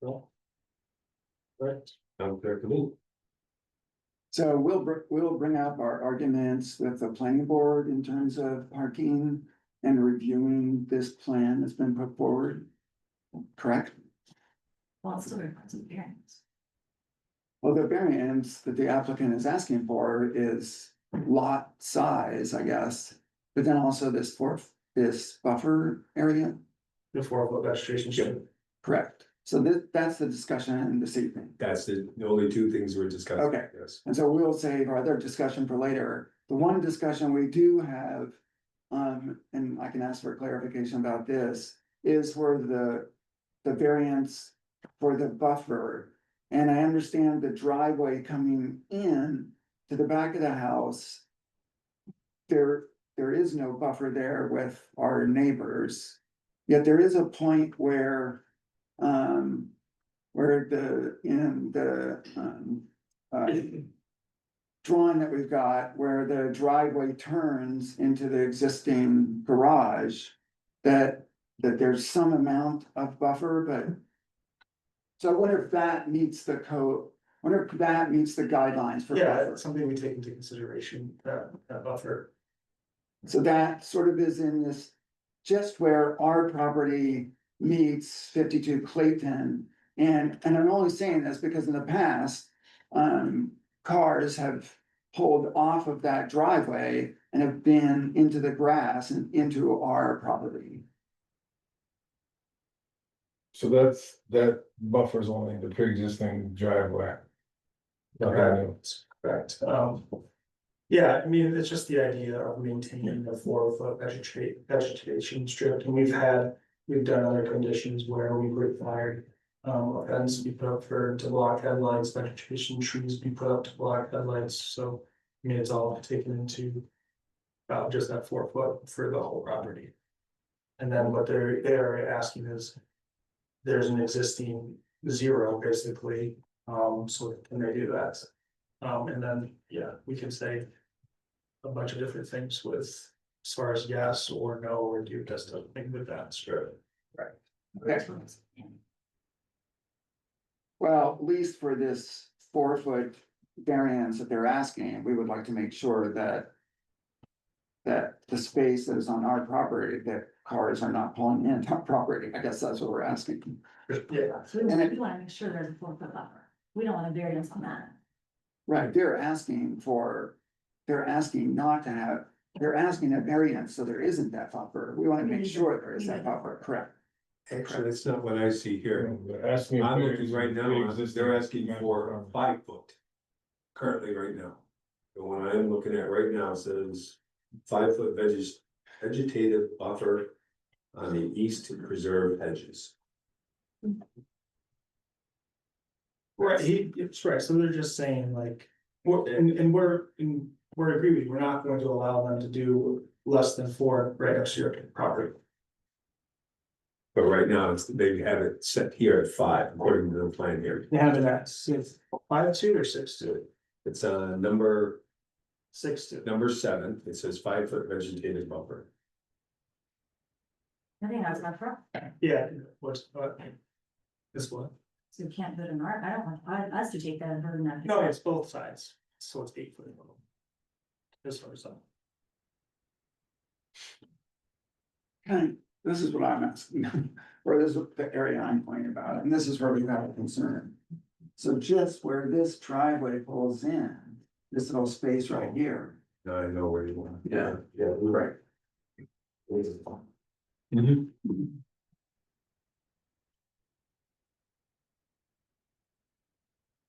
Well, right. sounds fair to me. So we'll bring up our arguments with the planning board in terms of parking and reviewing this plan that's been put forward. correct? Well, it's still requires a variance. Well, the variance that the applicant is asking for is lot size, I guess, but then also this buffer area, The 4 foot vegetation strip. correct? So that's the discussion this evening. That's the only two things we're discussing. Okay. Yes. And so we'll save our other discussion for later. The one discussion we do have, and I can ask for clarification about this, is for the variance for the buffer. And I understand the driveway coming in to the back of the house. There is no buffer there with our neighbors. Yet there is a point where in the drawing that we've got, where the driveway turns into the existing garage, that there's some amount of buffer, but. So I wonder if that meets the code, I wonder if that meets the guidelines for Yeah, buffer. it's something we take into consideration, that buffer. So that sort of is in this, just where our property meets 52 Clayton. And I'm only saying this because in the past, cars have pulled off of that driveway and have been into the grass and into our property. So that buffers only the pre-existing driveway. Correct. Yeah, I mean, it's just the idea of maintaining a 4 foot vegetation strip, and we've done other conditions where we've required. A fence be put up to block headlights, vegetation trees be put up to block headlights, so. I mean, it's all taken into. Just that 4 foot for the whole property. And then what they're asking is. There's an existing 0 basically, so can they do that? And then, yeah, we can say. A bunch of different things with, as far as yes or no, or do just a thing with that strip. Okay. Well, at least for this 4 foot variance that they're asking, we would like to make sure that. That the space that is on our property, that cars are not pulling into our property, I guess that's what we're asking. Yeah, So we wanna make sure there's a 4 foot buffer. We don't want a variance on that. Right, they're asking not to have, they're asking a variance, so there isn't that buffer, we wanna make sure there is that buffer, correct? Actually, that's not what I see here. Asking. I'm looking right now, they're asking for 5 foot. Currently right now. The one I'm looking at right now says 5 foot vegetative buffer on the east to preserve hedges. right, it's right, so they're just saying like, we're agreeing, we're not going to allow them to do less than 4 right next to your property. But right now, they have it set here at 5, according to the plan here. They have it at 5-2 or 6-2? It's number 6-2. 7, it says 5 foot vegetative buffer. I think that's not for, Yeah, this one, so you can't put an art, I don't want us to take that and burden that. no, it's both sides, so it's 8 foot. This one is up. Okay, this is what I'm asking, or this is the area I'm pointing about, and this is where we have a concern. So just where this driveway pulls in, this little space right here. Now I know where you want. Yeah. Yeah. Right.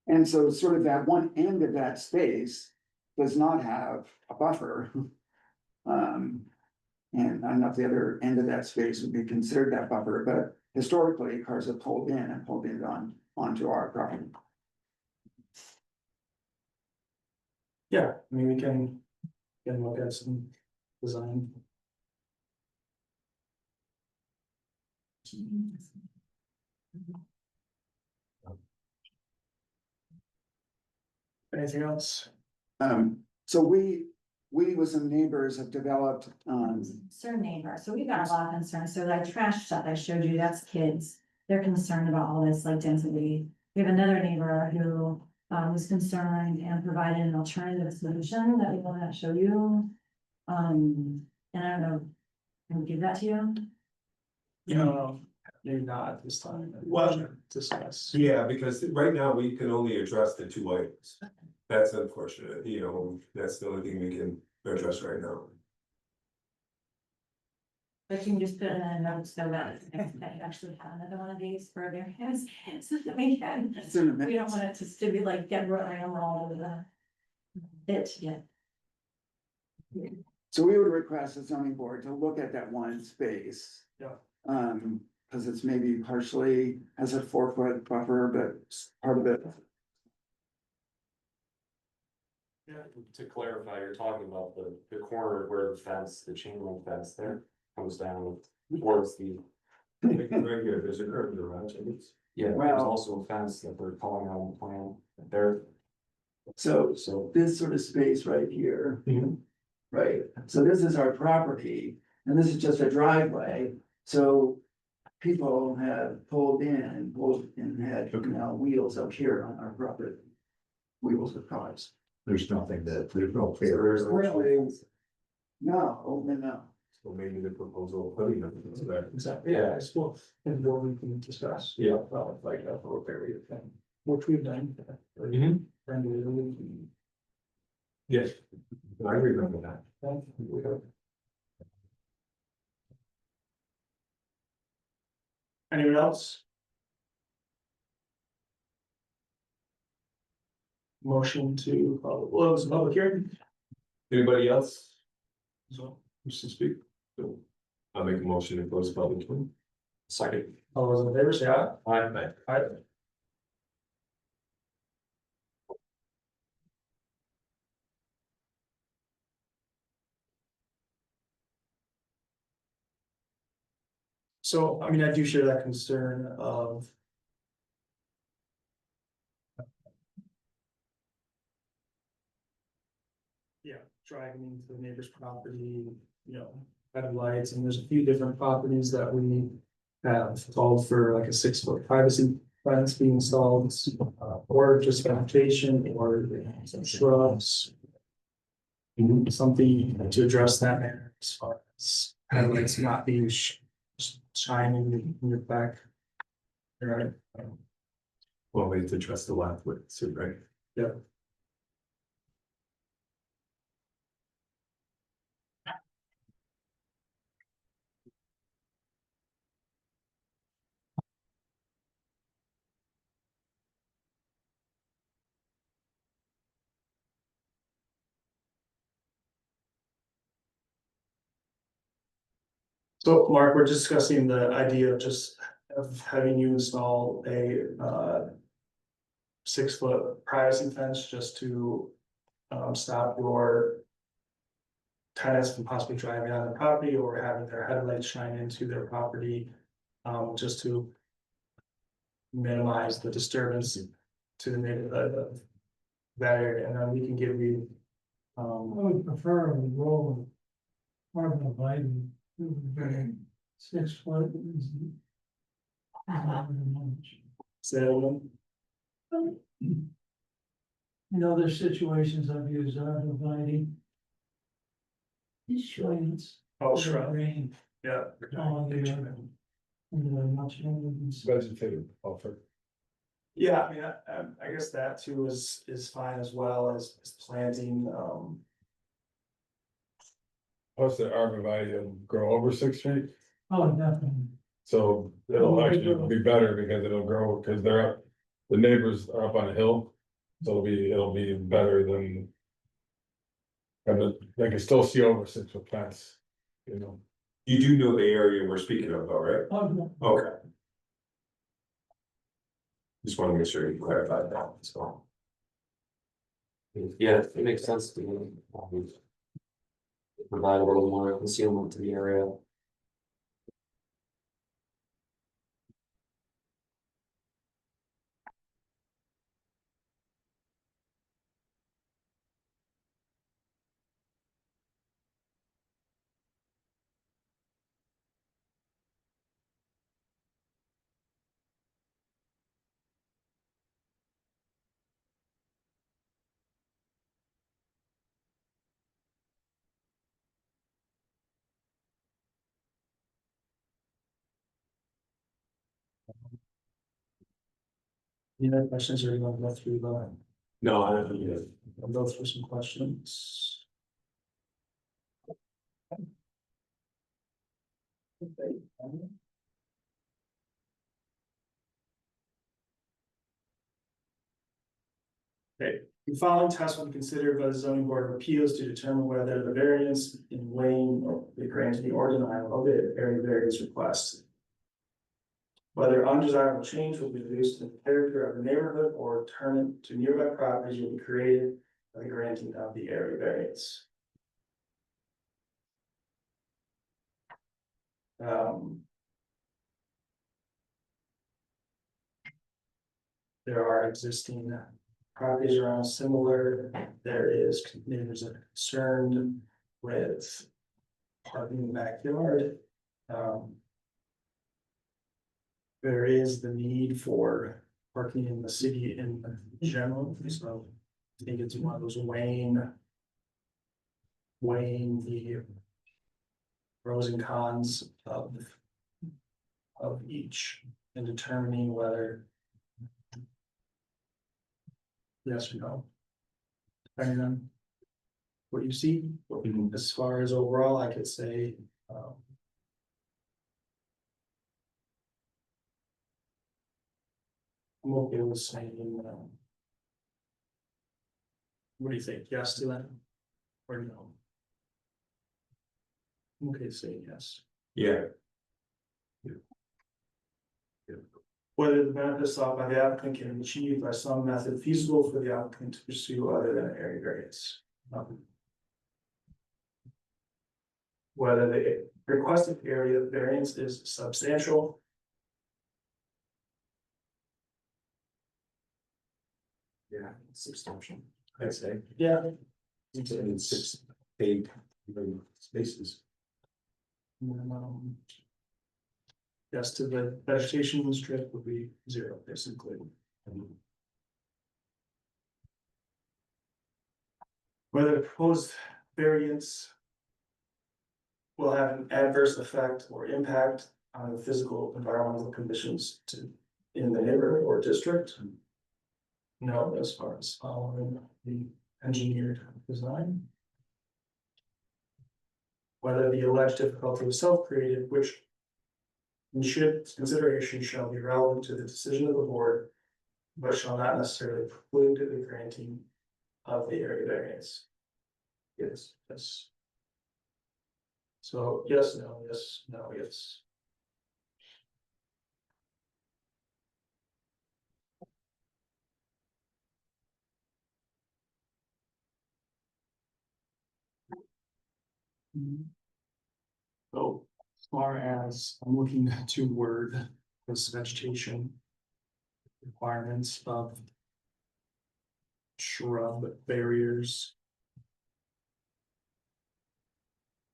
And so sort of that one end of that space does not have a buffer. And I don't know if the other end of that space would be considered that buffer, but historically, cars have pulled in onto our property. Yeah, I mean, we can look at some design. Anything else? So we with some neighbors have developed, Concerned neighbor, so we've got a lot of concerns, so that trash stuff I showed you, that's kids. They're concerned about all this like density. We have another neighbor who was concerned and provided an alternative solution that we want to show you. And I don't know, can we give that to you? You know, maybe not at this time. Well- Discuss. Yeah, because right now we can only address the two items. That's unfortunate, you know, that's the only thing we can address right now. But you can just put in a note so that next time actually have another one of these for their hands, so that we can. It's in a We don't minute. want it to be like get running all over the. It, yeah. So we would request the zoning board to look at that one space. Yeah. Cause it's maybe partially has a 4 foot buffer, but part of it. To clarify, you're talking about the corner where the fence, the chain link fence there comes down towards the. Right here, there's a curve around it. Yeah, there's Well- also a fence that they're calling out on the plan, there, So so. this sort of space right here. Mhm. Right, so this is our property and this is just a driveway, so. People have pulled in and had, wheels up here on our property. Wheels of cars. There's nothing that, there's no fair. Really? No. So maybe the proposal, putting them into there. Exactly, yeah, it's well, and what we can discuss. Yeah. Well, like a little area thing, which we've done. Mhm. Friendly. Yes, I remember that. We have. Anyone else? Motion to, close the public hearing. Anybody else So, wish to speak? No. I'll make a motion to close the public hearing. Second. all those in favor say aye. Aye. Aye. So, I mean, I do share that concern of. Yeah, driving into the neighbor's property, red lights, and there's a few different properties that we have called for like a 6 foot privacy fence being installed, or just vegetation, or some shrubs. Something to address that matter as far as headlights not being shining in your back. Right. Well, we have to address the left with, so, right? Yeah. So, Mark, we're discussing the idea of just of having you install a 6 foot privacy fence just to stop your tenants from possibly driving on the property or having their headlights shine into their property, just to minimize the disturbance to the neighborhood of that area, and then we can give you. I would prefer a roll of carbon lighting, 6 foot. Say that again. There's situations I've used arborvitae. These shrubs. Oh, shrub, Rain, yeah. Oh, yeah. and they're much younger than. Vegetative buffer. Yeah, I mean, I guess that too is fine as well as planting, Plus the arborvitae will grow over 6 feet, Oh, definitely. so it'll actually be better because it'll grow, because they're up. The neighbors are up on a hill, so it'll be better than. And they can still see over 6 foot fence, You do know the area we're speaking of, though, right? Oh, no. Okay. Just want to make sure you clarified that, so. Yeah, it makes sense to me. Provide a little more concealment to the area. Any other questions or you want to go through the, No, I don't, yeah. I'll go through some questions. Okay, the following tests will be considered by the zoning board of appeals to determine whether the variance in weighing or the granting or denial of the area variance request. Whether undesirable change will be reduced in the character of the neighborhood or determined to nearby properties will be created by the granting of the area variance. There are existing properties around similar, there's a concern with parking in the backyard. There is the need for parking in the city in general, so I think it's one of those weighing the pros and cons of each and determining whether yes or no. Depending on what you see, as far as overall, I could say, I'm okay with saying, what do you think? Yes to that? Or no? I'm okay saying yes. Yeah. Whether the benefits sought by the applicant can be achieved by some method feasible for the applicant to pursue other than an area variance. Whether the requested area variance is substantial. Yeah, substantial, I'd say. Yeah. It's 6, 8 spaces. Yes, to the vegetation strip would be 0, basically. Whether the proposed variance will have an adverse effect or impact on the physical environmental conditions in the neighborhood or district. No, as far as following the engineered design. Whether the alleged difficulty was self-created, which in should consideration shall be relevant to the decision of the board, but shall not necessarily preclude the granting of the area variance. Yes, yes. So yes, no, yes, no, yes. So as far as I'm looking to word this vegetation requirements of shrub barriers.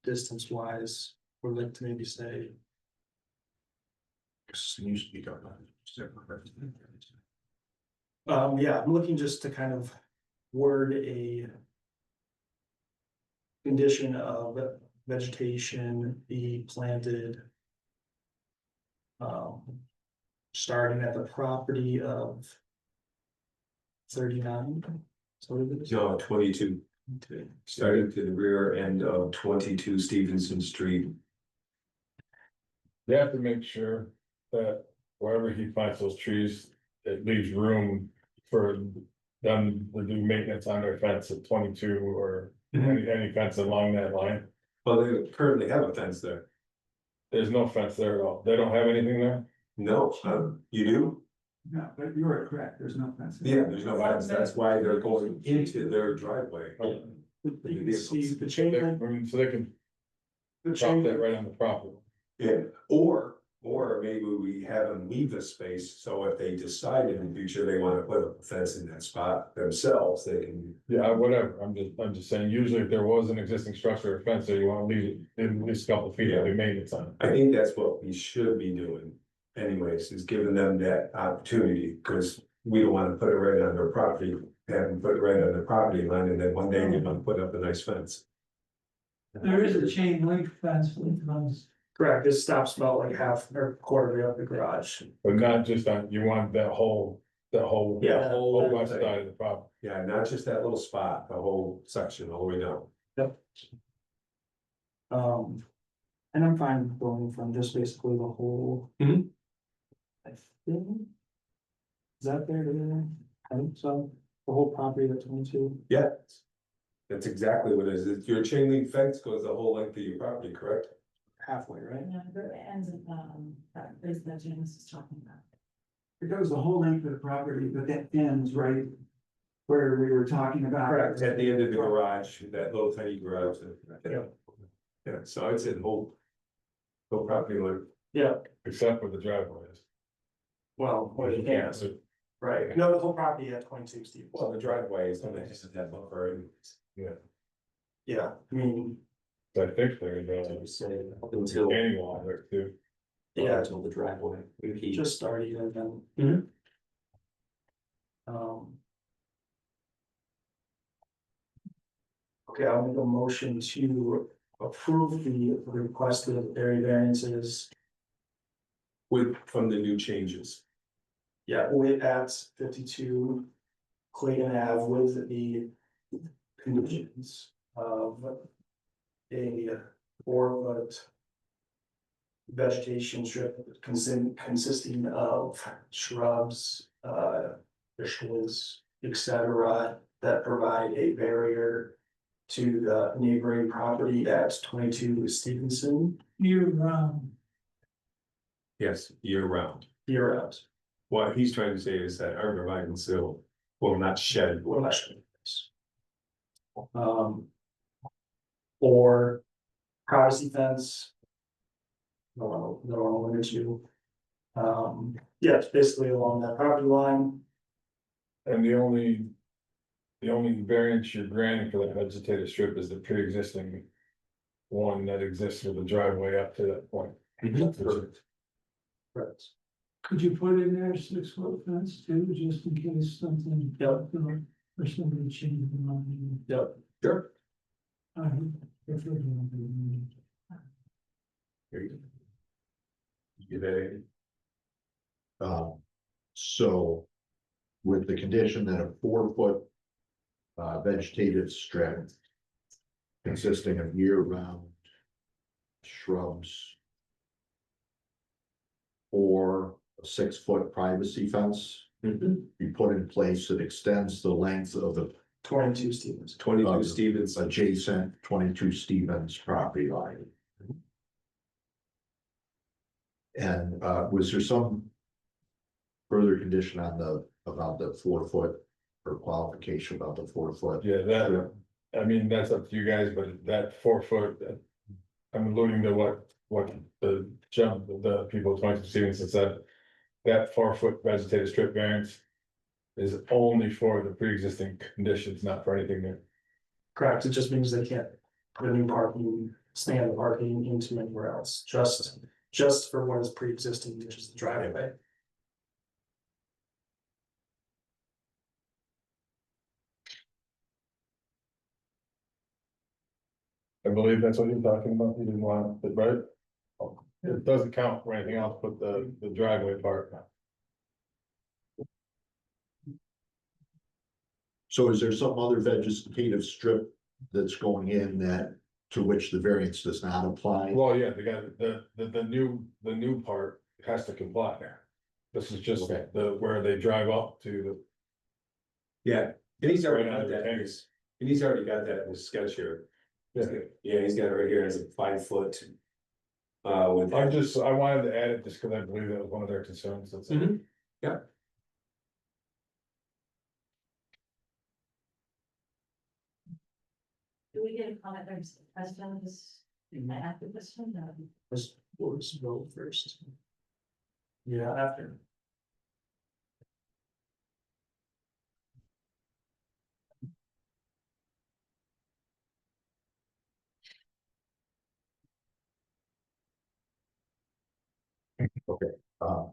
Distance wise, would like to maybe say. You speak up. Yeah, I'm looking just to kind of word a condition of vegetation be planted. Starting at the property of 39. So what is it? No, 22, starting to the rear end of 22 Stevenson Street. You have to make sure that wherever he plants those trees, it leaves room for them to do maintenance on their fence at 22 or any fence along that line. Well, they currently have a fence there. There's no fence there at all. They don't have anything there? No, you do? No, but you are correct, there's no fence. Yeah, there's no fence. That's why they're going into their driveway. You can see the chain link, So they can the drop chain that link. right on the property. Yeah, or maybe we have them leave the space, so if they decide in the future they wanna put up a fence in that spot themselves, they can. Yeah, whatever. I'm just saying, usually if there was an existing structure or fence there, you wanna leave it at least a couple of feet of the maintenance on it. I think that's what we should be doing anyways, is giving them that opportunity, because we don't wanna put it right on their property. Have them put it right on their property line, and then one day they're gonna put up a nice fence. There is a chain link fence that runs. Correct, it stops about like half or quarter of the garage. But not just on, you want that whole The whole. Yeah. The whole west side of the property. Yeah, not just that little spot, the whole section all the way down. And I'm fine going from just basically the whole. Mhm. I think. Is that there, I think so, the whole property at 22. Yeah. That's exactly what it is. Your chain link fence goes the whole length of your property, correct? Halfway, right? Yeah, it ends in, that is that Janice is talking about. It goes the whole length of the property, but that ends right where we were talking about. Correct. At the end of the garage, that little tiny garage. Yeah. Yeah, so I'd say the whole property line. Yeah, Except for the driveways. well, You can't, so right, no, the whole property at 22, Steve. Well, the driveway is gonna just that buffer anyways. Yeah, I mean, I think there's Up until, retaining wall there too. yeah, until the driveway. He- just starting and then. Mhm. Um. Okay, I'll make a motion to approve the requested area variances. From the new changes. Yeah, with at 52 Clayton Ave with the conditions of a 4-foot vegetation strip consisting of shrubs, bushes, etc., that provide a barrier to the neighboring property at 22 Stevenson Year Yes, year round. year round. What he's trying to say is that arborvitae will not shed. Well, that's nice. Or privacy fence. No, limit you. Yeah, it's basically along that property line. And the only variance you're granting for that vegetative strip is the pre-existing one that exists with the driveway up to that point. Perfect. Correct. Could you put in there 6-foot fence too, just in case something? Yep. Or somebody changed the mind. Yep, sure. I prefer to. Here you go. You get a- So with the condition that a 4-foot vegetative strip consisting of year-round shrubs or a 6-foot privacy fence be put in place that extends the length of the 22 Stevens. 22 Stevens. adjacent 22 Stevens property line. And was there some further condition on about the 4-foot or qualification about the 4-foot? Yeah, that, I mean, that's up to you guys, but that 4-foot, I'm alluding to what the people trying to see said. That 4-foot vegetative strip variance is only for the pre-existing conditions, not for anything new. Correct, it just means they can't put a new parking, stand parking into anywhere else, just for what is pre-existing, which is the driveway. I believe that's what you're talking about, you didn't want it, right? It doesn't count for anything else, but the driveway part. So is there some other vegetative strip that's going in that to which the variance does not apply? Well, yeah, the new part has to comply. This is just Okay. where they drive up to Yeah, and he's already Right got under that, the in his- and he's already got that in his sketch here. Yeah, he's got it right here as a 5-foot. With. I wanted to add it just because I believe that was one of their concerns, that's it. Mhm. Yeah. Do we get a comment or question on this? I asked the question, Let's vote first. Yeah, after.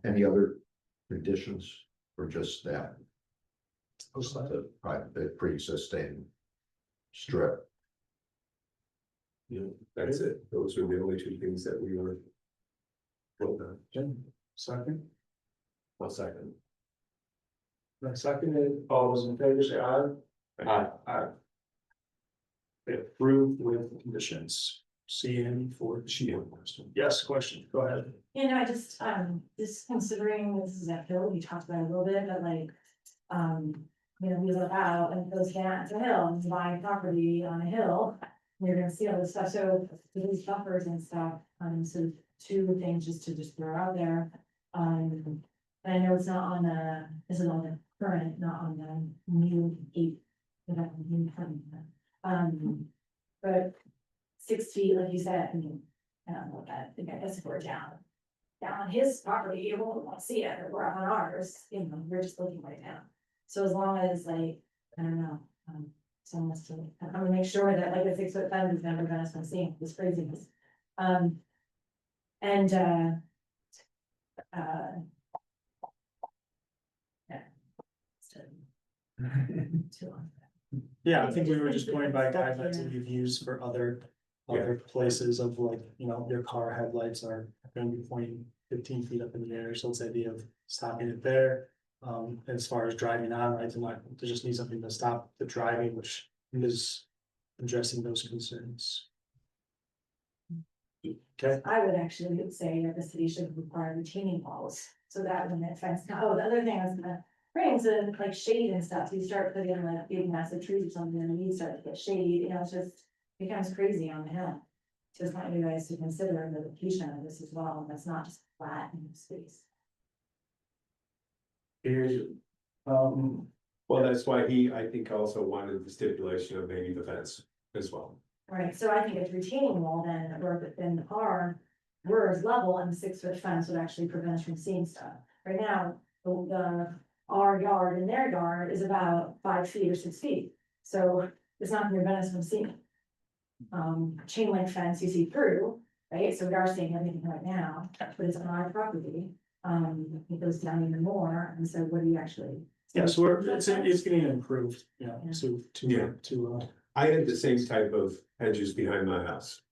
Any other conditions or just that? The pre-existing strip. Yeah, that's it. Those are the only two things that we were. Well done. Second. I'll second. then seconded, all those in favor say aye. Aye. Approved with conditions. CN for Sheila. Yes, question, go ahead. You know, I just considering this is a hill, we talked about it a little bit, but like, you know, we live out and it goes down, it's a hill, and you buy property on a hill. You're gonna see all this stuff, so these buffers and stuff, so two things just to throw out there. And I know it's not on the, is it on the current, not on the new eight. But 6 feet, like you said, I mean, I don't know what that, I think I guess if we're down on his property, you won't see it, or we're on ours, you know, we're just looking right now. So as long as like, I don't know, someone has to, I'm gonna make sure that like a 6-foot fence is never gonna start seeing this craziness. Too long. Yeah, I think we were just going by guidelines that you've used for other places of like, you know, your car headlights are gonna be pointing 15 feet up in the air, so it's the idea of stopping it there. As far as driving on, right, to just need something to stop the driving, which is addressing those concerns. Okay, I would actually say that the city should require retaining walls, so that when that fence, oh, the other thing I was gonna bring is like shade and stuff, you start putting in like big massive trees or something, and you start to get shade, you know, it's just becomes crazy on the hill. Just want you guys to consider the location of this as well, and that's not just flat in space. here's, Well, that's why I think also wanted the stipulation of maybe the fence as well. Right, so I think it's retaining wall then, or within we're as level, and the 6-foot fence would actually prevent us from seeing stuff. Right now, our yard and their yard is about 5 feet or 6 feet, so it's not gonna prevent us from seeing it. Chain link fence you see through, right, so we are seeing everything right now, but it's on our property. It goes down even more, and so what do you actually? yeah, so it's getting improved, you know, Yeah. to I had the same type of hedges behind my house.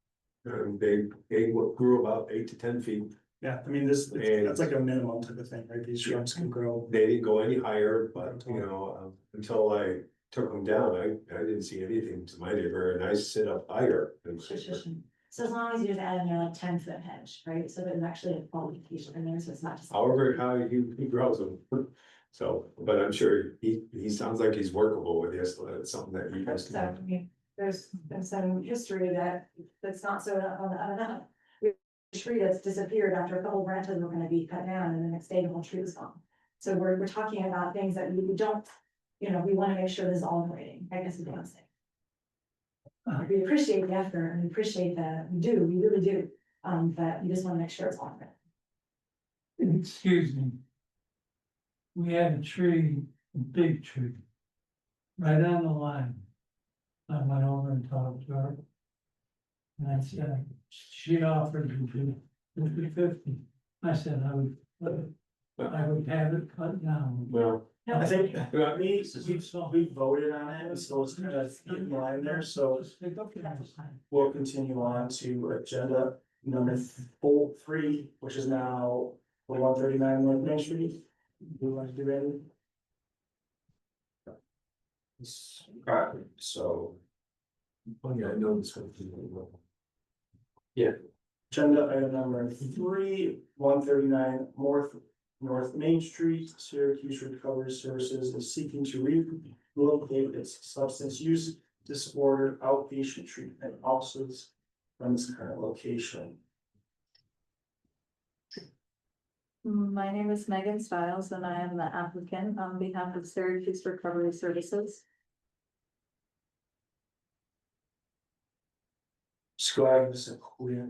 They grew about 8 to 10 feet. yeah, I mean, that's like a minimum type of thing, right, these shrubs can grow. They didn't go any higher, but you know, until I took them down, I didn't see anything to my neighbor, and I sit up higher. So as long as you just add in your like 10-foot hedge, right, so there's actually a qualification in there, so it's not just. However, how he grows them. So, but I'm sure he sounds like he's workable with this, it's something that he has So, to. I mean, there's been some history that's not so on the tree that's disappeared after a couple branches were gonna be cut down, and the next day the whole tree was gone. So we're talking about things that we don't, you know, we wanna make sure this is all in writing, I guess is what I'm saying. We appreciate the effort, and we appreciate that, we really do, but we just wanna make sure it's all in writing. Excuse me. We had a tree, a big tree. Right on the line. I went over and talked to her. And I said, she offered to do 50-50. I said, I would have it cut down. Well, I think we voted on it, and so it's kind of in line there, so we'll continue on to agenda number 3, which is now 139 North Main Street. Do you want to do that? Alright, so. oh yeah, I know this one. Agenda item number 3, 139 North Main Street, Syracuse Recovery Services is seeking to relocate its substance use disorder outpatient treatment offices from its current location. My name is Megan Stiles and I am the applicant on behalf of Syracuse Recovery Services. Just go ahead and just a clear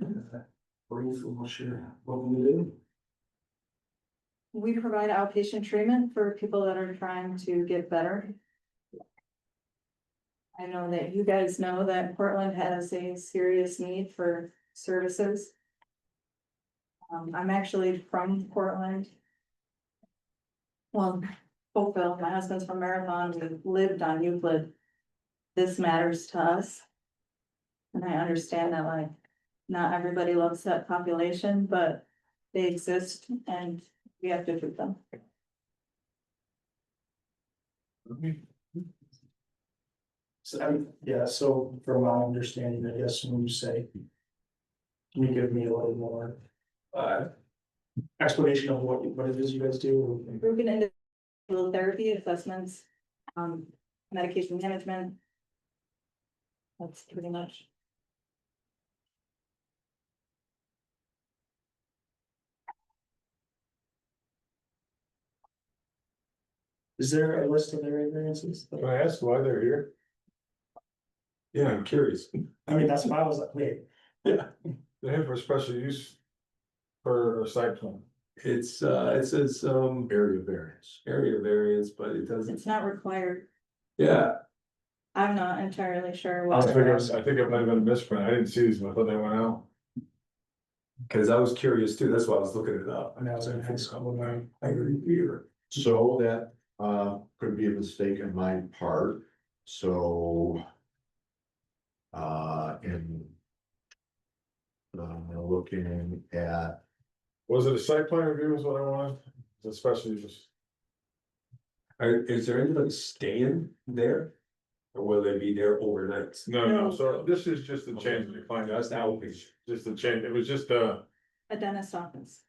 brief, we'll share what we do. We provide outpatient treatment for people that are trying to get better. I know that you guys know that Portland has a serious need for services. I'm actually from Portland. Well, Oakville, my husband's from Marathon, we lived on Euclid. This matters to us. And I understand that like, not everybody loves that population, but they exist and we have to treat them. So, yeah, so from my understanding, I guess when you say. Can you give me a little more, explanation of what it is you guys do? Broken individual therapy assessments, medication management. That's pretty much. Is there a list of area variances? Can I ask why they're here? Yeah, I'm curious. I mean, that's why I was like, wait, Yeah, they're here for special use. For a site plan. It says, Area variance. area variance, but it doesn't, It's not required. yeah, I'm not entirely sure I what. think it might have been a misprint. I didn't see these before they went out. cause I was curious too, that's why I was looking it up. and I was gonna ask, I agree with you. So that could be a mistake on my part, so. In. Looking at, Was it a site plan review is what I wanted? It's especially just, Is there anybody staying there? Or will they be there overnight? no, so this is just a change in the plan. That's the outpatient. Just a change, it was just A dentist office,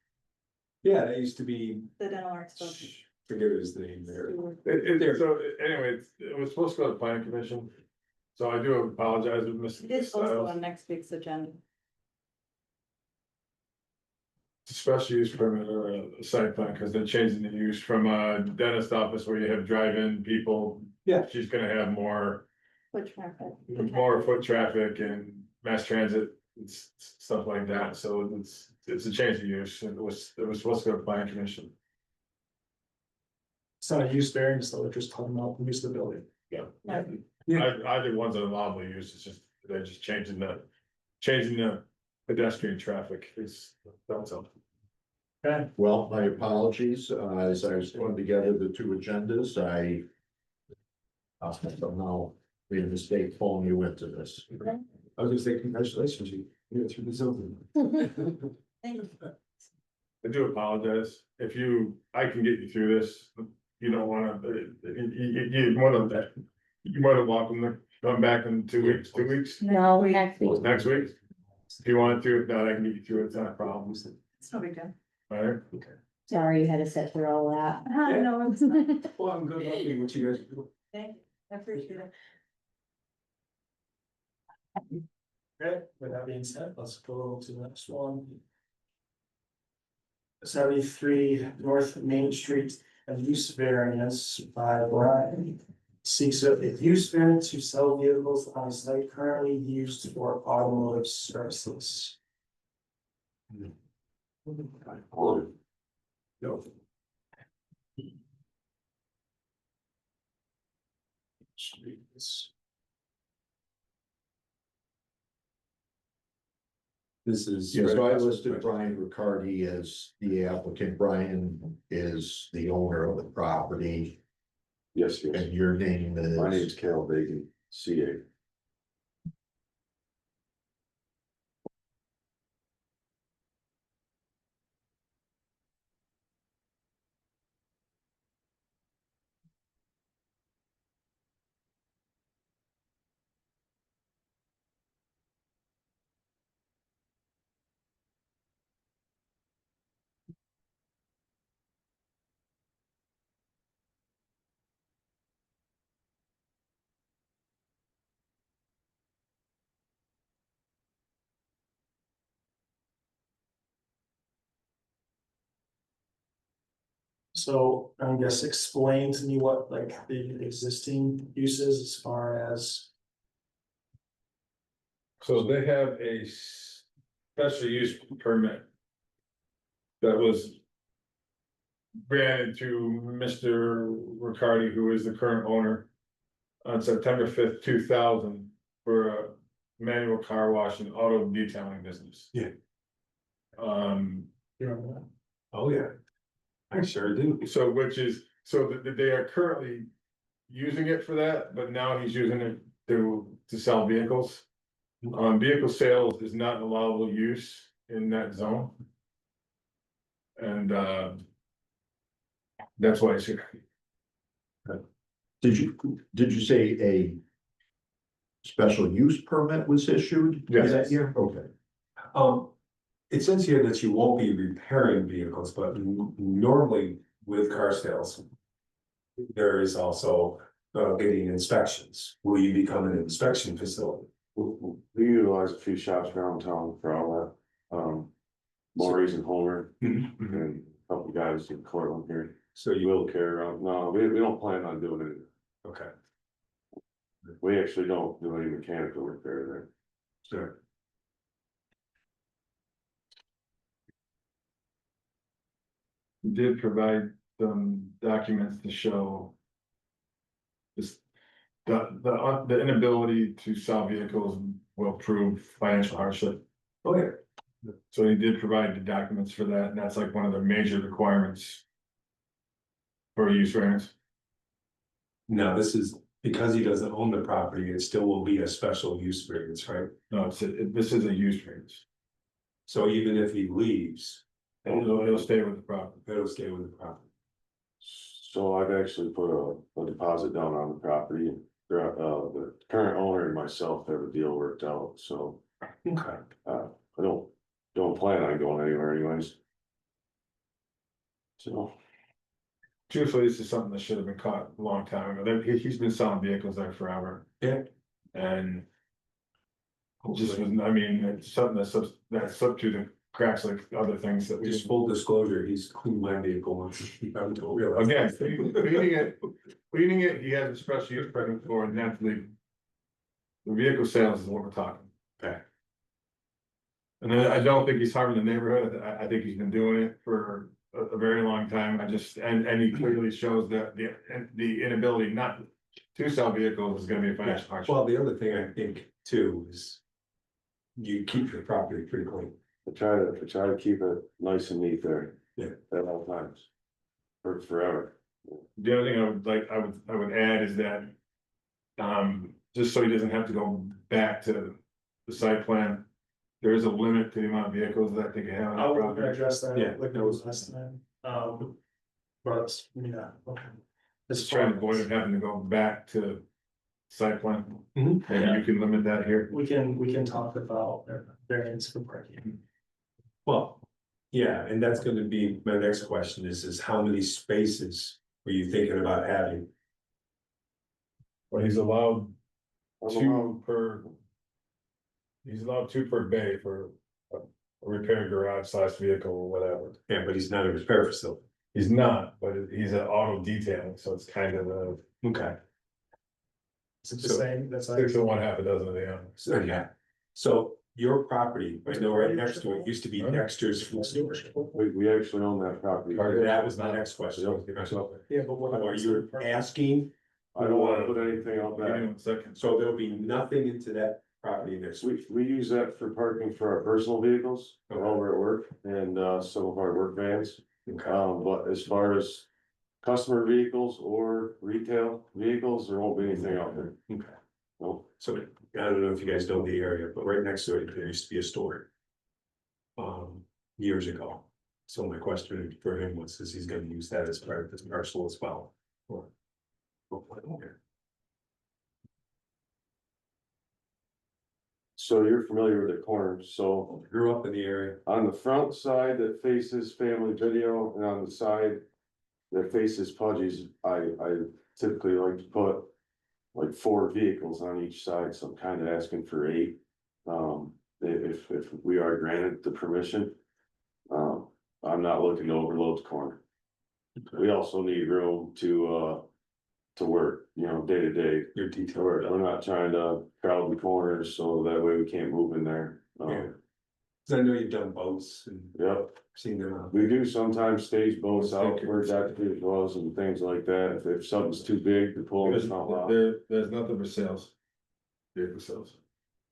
Yeah, that used to be, the dental arts building. forget his name there. so anyway, it was supposed to go to the planning commission. So I do apologize with Mr. It is also Stiles. on next week's agenda. It's a special use permit or a site plan, because they're changing the use from a dentist office where you have drive-in people. Yeah. She's gonna have more Foot traffic. foot traffic and mass transit, and stuff like that, so it's a change of use, and it was supposed to go to planning commission. it's not a use variance, though, they're just talking about the use of the building. No. Either one's an allowable use, it's just, they're just changing the pedestrian traffic, that's all. Okay, well, my apologies, as I was putting together the two agendas, I. Somehow made a mistake pulling you into this. I was gonna say, congratulations, you made it through the zoning. Thank you. I do apologize, I can get you through this, you don't wanna, you're more than welcome to come back in 2 weeks, No, next week. next week. If you want to, if not, I can get you through it, it's not a problem, It's no big deal. alright? Sorry you had to sit through all that. No, it's not. Well, I'm good looking what you guys do. Thank you. I appreciate it. okay, with that being said, let's go to the next one. 73 North Main Street, a use variance by Brian. Seeks a use variance to sell vehicles on a site currently used for automotive services. No. This is. Yeah, so I listed Brian Riccardi as the applicant, Brian is the owner of the property, Yes, yes. and your name is. My name's Cal Bagan, CA. So I guess explain to me what like the existing uses as far as. So they have a special use permit. That was. Granted to Mr. Riccardi, who is the current owner. On September 5th, 2000, for a manual car wash and auto detailing business. Yeah. You know, Oh, yeah. I sure do. So that they are currently using it for that, but now he's using it to sell vehicles. Vehicle sales is not an allowable use in that zone. And that's why it's here. Did you say a special use permit was issued? Yes. Okay, It says here that you won't be repairing vehicles, but normally with car sales. There is also getting inspections. Will you become an inspection facility? We utilize a few shops around town for all that. Maury's and Homer and a couple guys in Cortland here. So you Will carry around, no, we don't plan on doing it. okay, We actually don't do any mechanical repair there. sure. Did provide some documents to show. This, the inability to sell vehicles will prove financial hardship. Oh, yeah. So he did provide the documents for that, and that's like one of the major requirements. For a use variance. Now, this is because he doesn't own the property, it still will be a special use variance, right? No, this is a use variance. So even if he leaves, It'll stay with the property. it'll stay with the property. So I've actually put a deposit down on the property. The current owner and myself have a deal worked out, so Okay. I don't plan on going anywhere anyways. So. Truthfully, this is something that should have been caught a long time ago. He's been selling vehicles there forever. Yeah. And. Just was, I mean, it's something that's slipped through the cracks like other things that we Just full disclosure, he's cleaned my vehicle once. I'm told real. Again, cleaning it, he has a special use permit for, and naturally. The vehicle sales is what we're talking. Okay. And then I don't think he's harming the neighborhood. I think he's been doing it for a very long time. And he clearly shows that the inability not to sell vehicles is gonna be a financial hardship. Well, the other thing I think too is. You keep your property pretty clean. I try to keep it nice and neat there. Yeah. At all times. For forever. The other thing I would add is that. Just so he doesn't have to go back to the site plan. There is a limit to the amount of vehicles that they can have on I the was property. gonna address that, Yeah. like that was last time, but, yeah, okay. Just trying to avoid him having to go back to site plan. Mhm. Maybe you can limit that here. We can talk about variance for parking. Well, yeah, and that's gonna be my next question is how many spaces were you thinking about having? Well, he's allowed I'm two allowed- per. He's allowed two per bay for a repair garage slash vehicle or whatever. Yeah, but he's not a repair facility. He's not, but he's an auto detailing, so it's kind of a Okay. Is it the So- same, that's like, 6 to 1, half a dozen of the others. So, yeah, so your property, I know right next to it, used to be Dexter's food storage. We actually own that property. That was my next question. yeah, but what? Are you asking? I don't wanna put anything out Give me back. 1 second. So there'll be nothing into that property next week? We use that for parking for our personal vehicles, while we're at work, and some of our work vans. But as far as customer vehicles or retail vehicles, there won't be anything out there. Okay. No. So I don't know if you guys know the area, but right next to it, there used to be a store. Years ago. So my question for him was, is he's gonna use that as part of this parcel as well? Or- Okay. So you're familiar with the corner, so Grew up in the area. on the front side that faces Family Video and on the side that faces Pudgy's, I typically like to put like 4 vehicles on each side, so I'm kind of asking for 8. If we are granted the permission, I'm not looking to overload the corner. We also need room to work, day to day. Your detail. We're not trying to crowd the corners, so that way we can't move in there. Yeah. Cause I know you've done boats and Yep, seen them out. we do sometimes stage boats out where Dr. was and things like that, if something's too big to pull, it's not allowed. There's nothing for sales. Vehicle sales.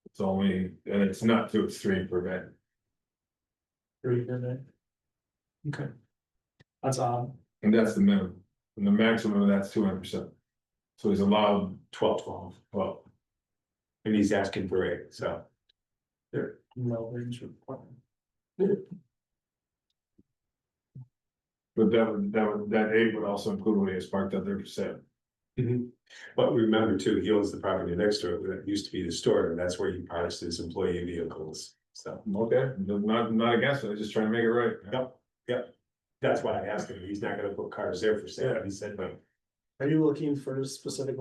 It's only, and it's not 2, it's 3 per bay. 3 per day. Okay. That's odd. And that's the minimum, and the maximum of that's 200%. So he's allowed 12. well, And he's asking for 8, so. There, no range requirement. but that 8 would also include what he has parked out there for sale. But remember too, he owns the property next to it, that used to be the store, and that's where he parks his employee vehicles, so. Okay, not against it, just trying to make it right. Yep. That's why I asked him, he's not gonna put cars there for sale, he said, but. Are you looking for specific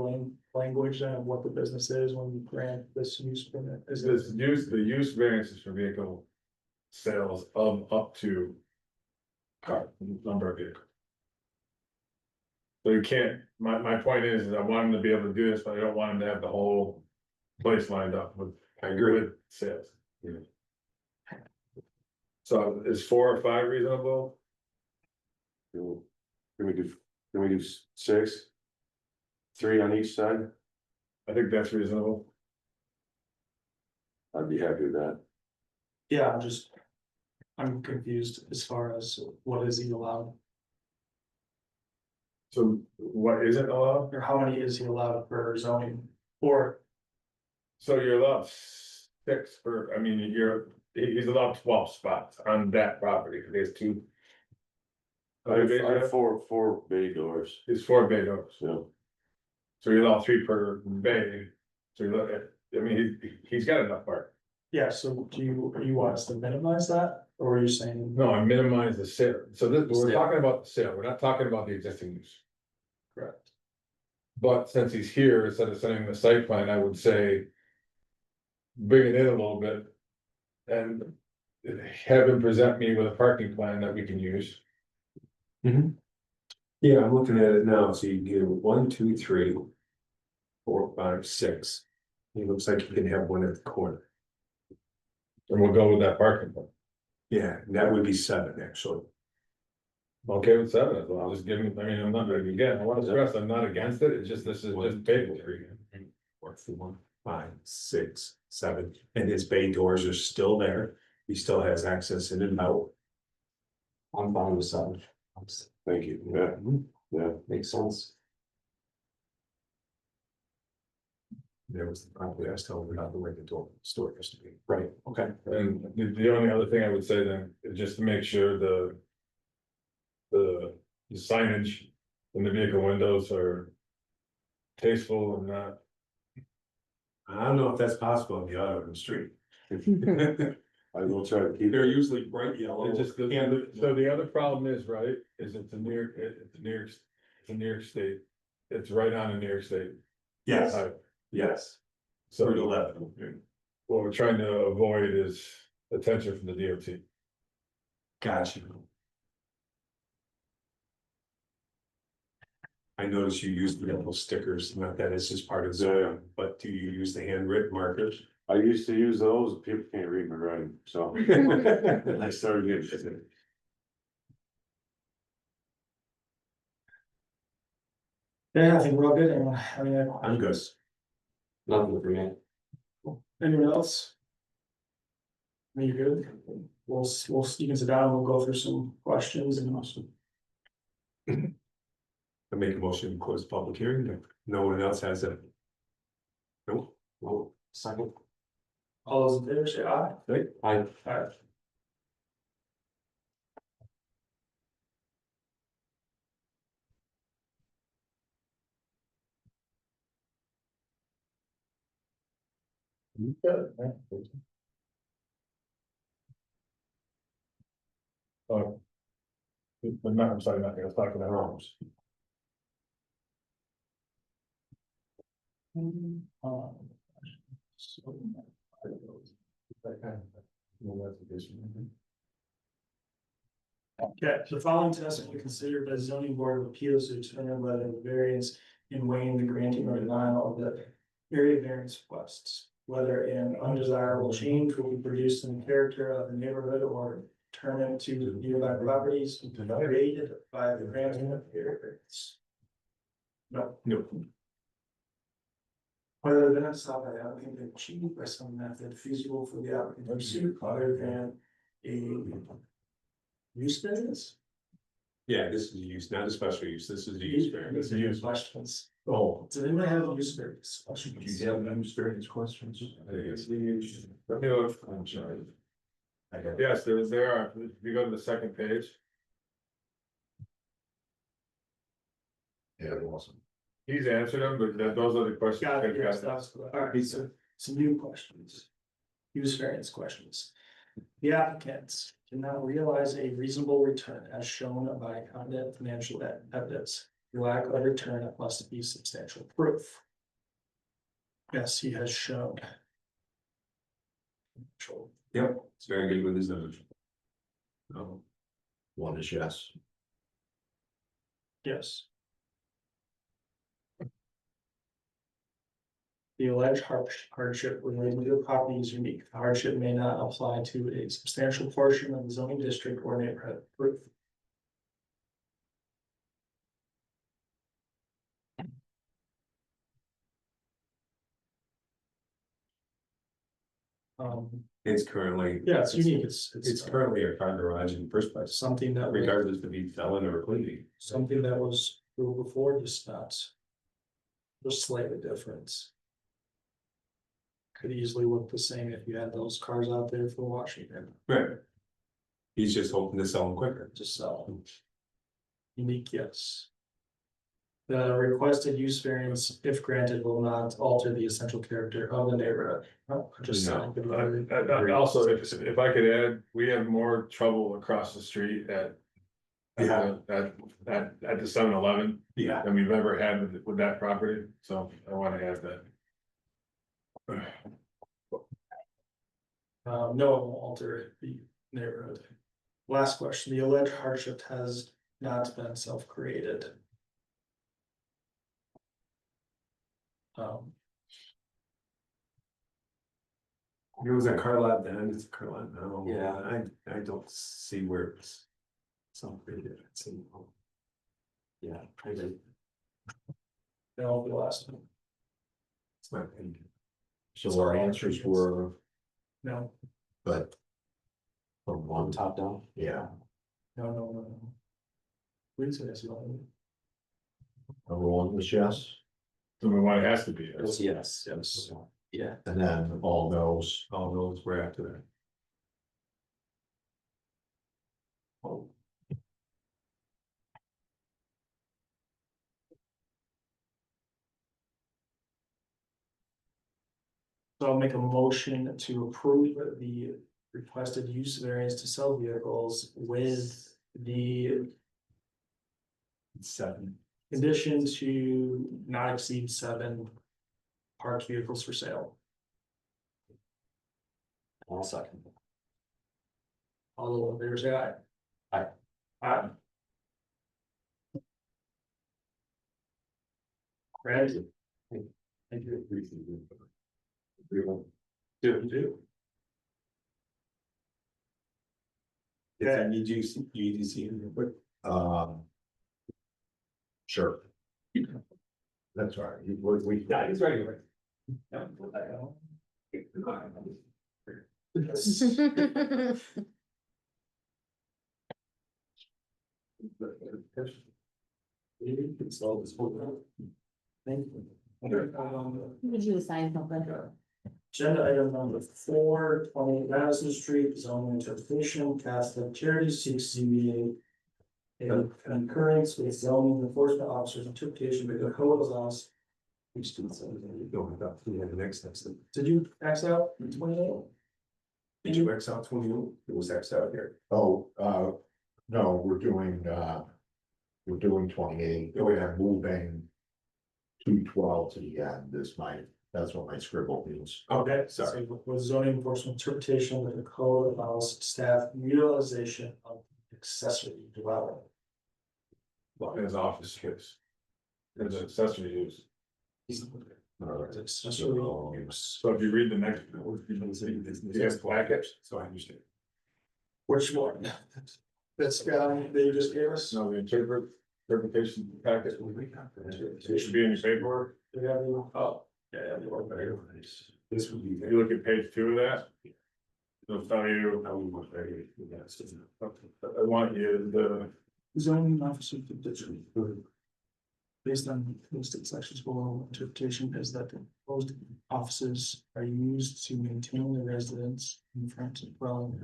language of what the business is when you grant this use permit? Is it? The use variances for vehicle sales of up to number of vehicles. So you can't, my point is I want him to be able to do this, but I don't want him to have the whole place lined up with. I agree. With sales. So is 4 or 5 reasonable? Can we do 6? 3 on each side? I think that's reasonable. I'd be happy with that. Yeah, I'm confused as far as what is he allowed, So what isn't allowed? or how many is he allowed for zoning? Or, So you're allowed 6 for, I mean, he's allowed 12 spots on that property, there's 2. I have four bay doors, It's 4 bay doors, so. so you allow 3 per bay, so you look at, I mean, he's got enough park. yeah, so you want us to minimize that, or are you saying? No, I minimize the sale, so this, we're Sale. talking about the sale, we're not talking about the existing use. Correct. But since he's here, instead of sending the site plan, I would say. Bring it in a little bit. And have him present me with a parking plan that we can use. Yeah, I'm looking at it now, so you get 1, 2, 3. 4, 5, 6. He looks like you can have one at the corner. And we'll go with that parking plan. Yeah, that would be 7, actually. Okay with 7 as well, I'll just give him, I mean, I'm not, again, I want to stress, I'm not against it, it's just, this is just paperwork. 4, 5, 6, 7, and his bay doors are still there. He still has access in and out. I'm fine with 7. Thank you, yeah. Makes sense. There was the property I was telling about the way the store used to be. Right, okay. And the only other thing I would say then, is just to make sure the signage in the vehicle windows are tasteful and not. I don't know if that's possible on the auto street. I will try to keep. They're usually bright yellow. It just, so the other problem is, right, is it's a New York State, it's right on a New York State. Yes, highway. yes. So Route 11. what we're trying to avoid is attention from the DOT. Gotcha. I noticed you use the little stickers, not that it's just part of Zoom, but do you use the handwritten markers? I used to use those, people can't read my writing, so. I started getting. Yeah, I think we're all good, I mean, I'm good. Nothing for me. anyone else? Are you good? We'll, you can sit down, we'll go through some questions and also. I make a motion to close the public hearing, if no one else has it. Nope. Well, second. All those in favor say aye. I Aye. Oh. But not, I'm sorry, not gonna talk about homes. Okay, the following tests will be considered by the zoning board of appeals to determine whether the variance in weighing the granting or denial of the area variance requests. Whether an undesirable change will be produced in the character of the neighborhood or determined to nearby properties created by the granting of area variance. No. Whether the next stop by the applicant can achieve by some method feasible for the applicant to pursue other than a use variance. Yeah, this is a use, not a special use, this is a use variance. These are your questions. Oh. Does anybody have a use variance question? Do you have use variance questions? Let me look, I'm sorry. Yes, there are, if you go to the second page. Yeah, awesome. he's answered them, but those are the questions. Got it, I've yes, got. that's what, all right, so some new questions. Use variance questions. The applicants cannot realize a reasonable return as shown by competent financial evidence. Lack of return must be substantial proof. Yes, he has shown. Yep, it's very good with his numbers. One is yes. Yes. The alleged hardship related to the property is unique. The hardship may not apply to a substantial portion of the zoning district or neighborhood. Proof. It's currently. Yeah, it's unique. It's currently a car garage in the first place, something that regardless to be felon or cleaning. something that was approved before, just not. Just slightly different. Could easily look the same if you had those cars out there for Washington, Right. He's just hoping to sell them quicker. just sell. Unique, yes. The requested use variance, if granted, will not alter the essential character of the neighborhood. Oh, just No. Also, if I could add, we have more trouble across the street at. Yeah. At the 7-Eleven Yeah. than we've ever had with that property, so I wanna add that. No, it won't alter the neighborhood. Last question, the alleged hardship has not been self-created. It was a car lot then, it's a car lot now. Yeah. I don't see where it's. Something that's in. Yeah, I did. That'll be the last one. It's my opinion. So our answers were, No, but. From one, Top down. yeah, no. Please, yes, number one was yes, Number one, it has to be. It's yes. yes. Yeah. and then all those. All those were after that. So I'll make a motion to approve the requested use variance to sell vehicles with the 7. condition to not exceed 7 parked vehicles for sale. I'll second. All those in favor say aye. Aye. Aye. Ready? Thank you. Do. If I need you, you need to see him real quick. Sure. That's all right, we. Yeah, he's ready. Thank you. Would you assign something? Agenda item number 4, 28 Madison Street, zoning interpretation, Catholic Charities seeks ZBA. In concurrence with zoning enforcement officers interpretation of the code laws. Which didn't say anything. You go about, you had the next text. Did you X out 28? Did you X out 21? It was X out here. Oh, no, we're doing 28, we're moving 212 to the end, that's what my scribble means. Okay, Sorry. so with zoning enforcement interpretation of the code allows staff utilization of accessory dwelling. Well, in his office space. There's an accessory use. All right. Accessory use. So if you read the next. Yes, packet. So I understand. Which one? That's guy that you just gave us? No, the interpretation packet. It should be in your paperwork. Do you have any- Oh, yeah, you are better. This would be. If you look at page 2 of that. It'll tell you, I would want very. I want you the. Zoning officer division. Based on listed sections below, interpretation is that the proposed offices are used to maintain the residence in front of dwelling.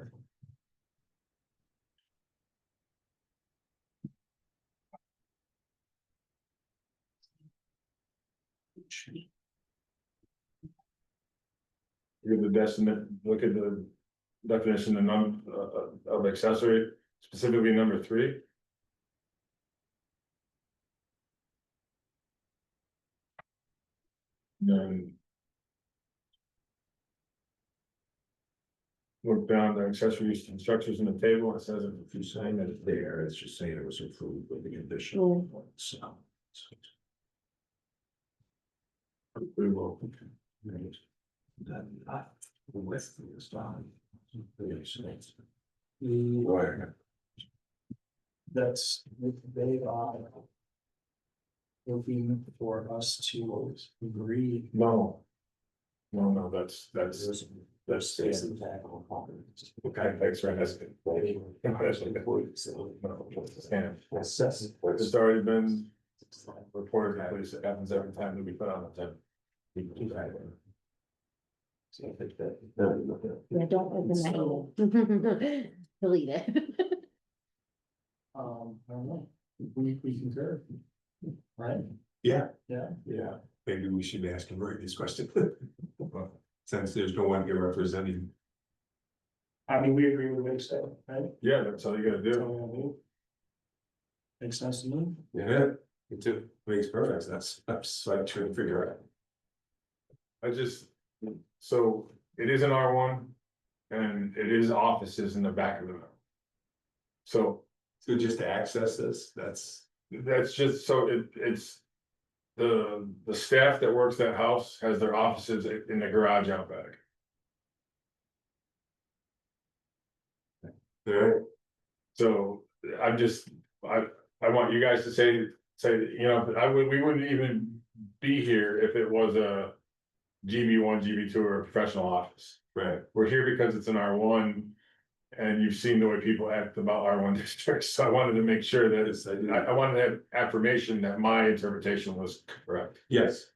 Look at the estimate, look at the definition of accessory, specifically number 3. Then. Look down the accessories and structures in the table, it says If you sign it there, it's just saying it was approved with the condition. So. approval. Then with this done. The, that's, they are. Looking for us to agree. No. No, that's. Okay, Thanks, right, that's good. It's already been reported to police, it happens every time that we put on the. Yeah, don't open that. Delete it. I don't know, we concur. Right? Yeah, Yeah. yeah, maybe we should ask him right this question. Since there's no one here representing. I mean, we agree with what you said, right? Yeah, that's all you gotta That's all do. we're gonna do. Makes sense to me. Yeah, me too. Makes perfect, that's like trying to figure out. So it is an R1. And it is offices in the back of the room. So So just to access this, that's, just, so it's. The staff that works that house has their offices in the garage out back. there, So I'm just, I want you guys to say, you know, we wouldn't even be here if it was a. GB1, GB2 or a professional office. right, We're here because it's an R1. And you've seen the way people act about R1 districts, so I wanted to make sure that yes, I do, I wanted to have affirmation that my interpretation was correct. yes,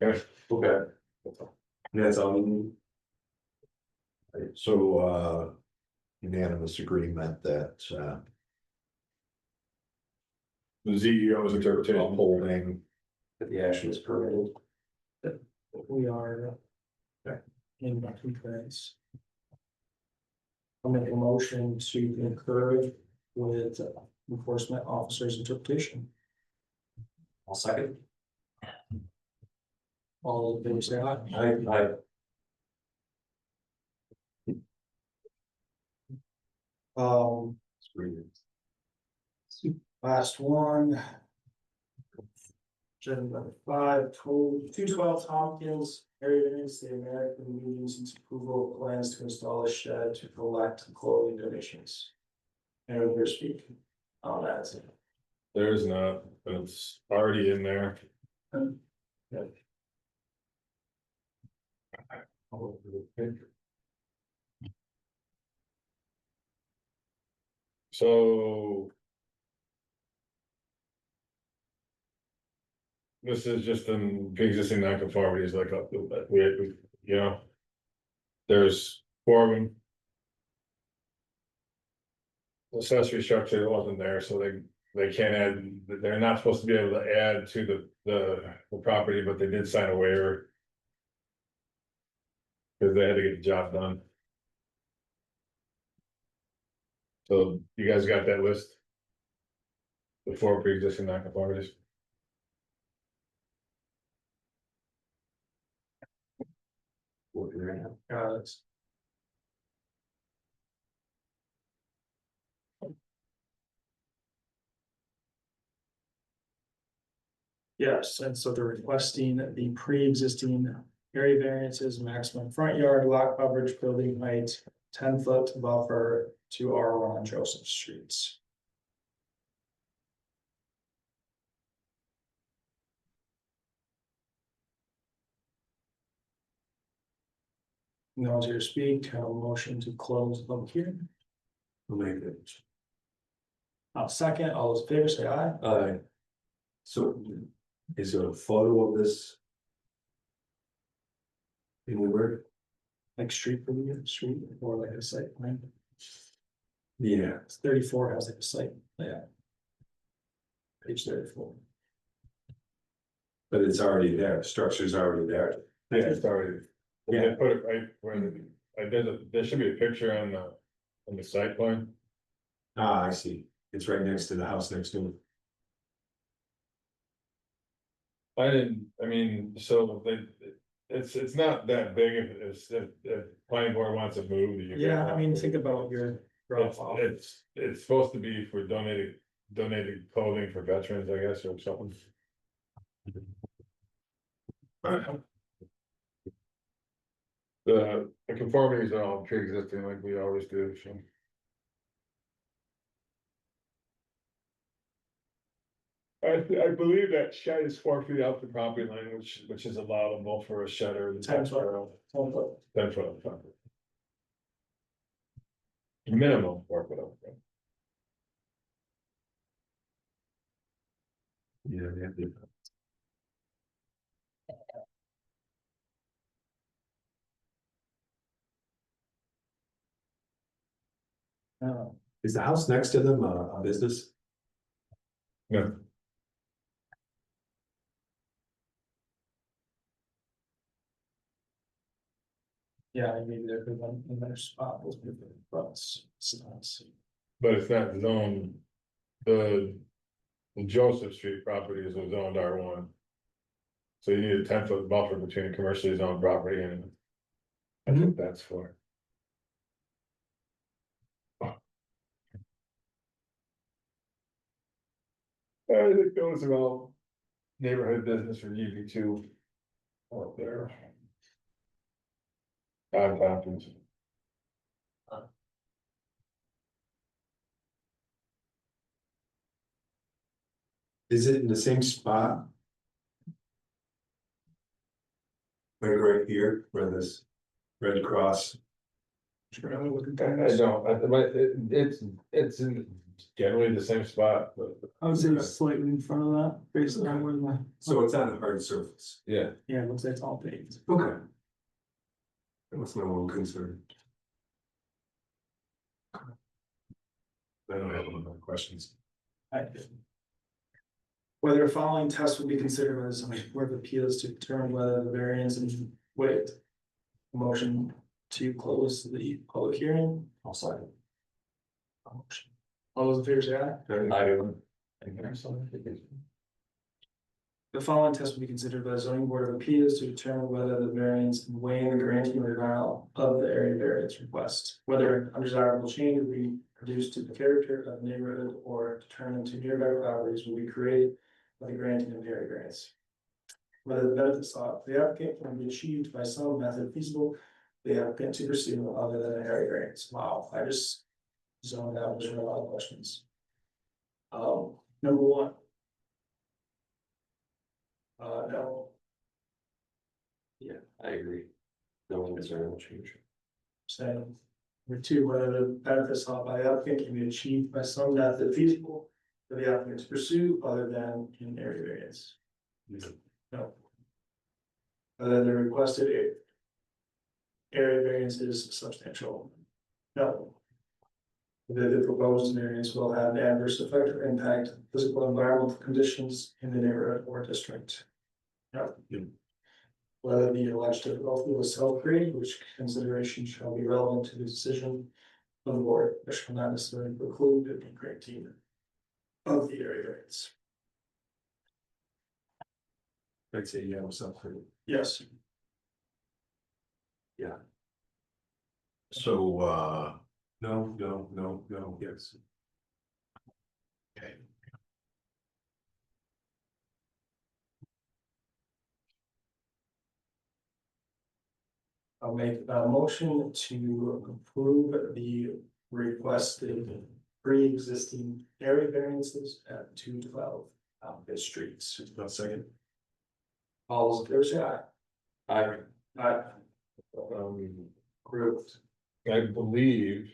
Okay. okay. That's all we need. So, unanimous agreement that, The CEO's interpretation. upholding. That the action is permitted. We are. In concurrence. I'll make a motion to concur with enforcement officer's interpretation. I'll second. All in favor, say aye. I. Last one. Agenda number 5, 212 Tompkins, area variance, the American Legion since approval of plans to install a shed to collect clothing donations. Anyone here speak on that? There's not, but it's already in there. So. This is just an existing non-conformities like, we, you know. There's 4 of them. Accessory structure wasn't there, so they can't add, they're not supposed to be able to add to the property, but they did sign a waiver. Cause they had to get the job done. So you guys got that list? The 4 pre-existing non-conformities? Yes, and so they're requesting the pre-existing area variances, maximum front yard lot coverage, building height, 10-foot buffer to R1 on Joseph Streets. No one's here to speak, have a motion to close the public hearing. I'll second, all those in favor say aye. So is there a photo of this? Anywhere? Like street or like a site plan. Yeah. It's 34 has like a site, yeah. Page 34. But it's already there, structure's already there. Yeah, it's already. Yeah, put it right where, there should be a picture on the site plan. Ah, I see, it's right next to the house next to it. I mean, so it's not that big if planning board wants to move. you Yeah, can- I mean, think about your drop off. It's supposed to be for donated clothing for veterans, I guess, or something. The conformities are all pre-existing like we always do, so. I believe that shed is 4 feet off the property line, which is allowable for a shutter. 10 foot. 10 foot. 10 foot off the property. Minimum 4 foot off. Yeah, yeah. Is the house next to them a business? No, Yeah, maybe there could be another spot was maybe fronts. but it's not zoned. The Joseph Street property is a zoned R1. So you need a 10 foot buffer between a commercially zoned property and. That's what that's for. I think those are all neighborhood business or UB2 out there. Odd happens. Is it in the same spot? Like right here, where this Red Cross, I don't, but it's in generally the same spot, but I would say slightly in front of that, based on where the, so it's on a hard surface. yeah. yeah, it looks like it's all paved. Okay. That was my one concern. I don't have any more questions. Whether a following test would be considered by the zoning board of appeals to determine whether the variance and wait. Motion to close the public hearing. I'll second. All those in favor say aye. The following test will be considered by the zoning board of appeals to determine whether the variance and weighing the granting or denial of the area variance request, whether an undesirable change will be produced to the character of the neighborhood or determined to nearby properties will be created by the granting of the area variance. Whether the benefits sought the applicant can be achieved by some method feasible, the applicant to pursue other than an area variance. Wow, I just zoned out, there's a lot of questions. Number one. No. Yeah, I agree. No undesirable change. Saying. Number two, whether the benefits sought by the applicant can be achieved by some method feasible for the applicant to pursue other than an area variance. No. Whether the requested area variance is substantial. No. Whether the proposed variance will have an adverse effect or impact on physical and environmental conditions in the neighborhood or district. No. Whether the alleged difficulty was self-created, which consideration shall be relevant to the decision of the board, which shall not necessarily preclude the granting of the area variance. I'd say yeah, what's up for Yes. Yeah. So, no, yes. okay. I'll make a motion to approve the requested pre-existing area variances at 212 Fifth Street. I'll second. All those in favor say aye. Aye. Approved. I believe.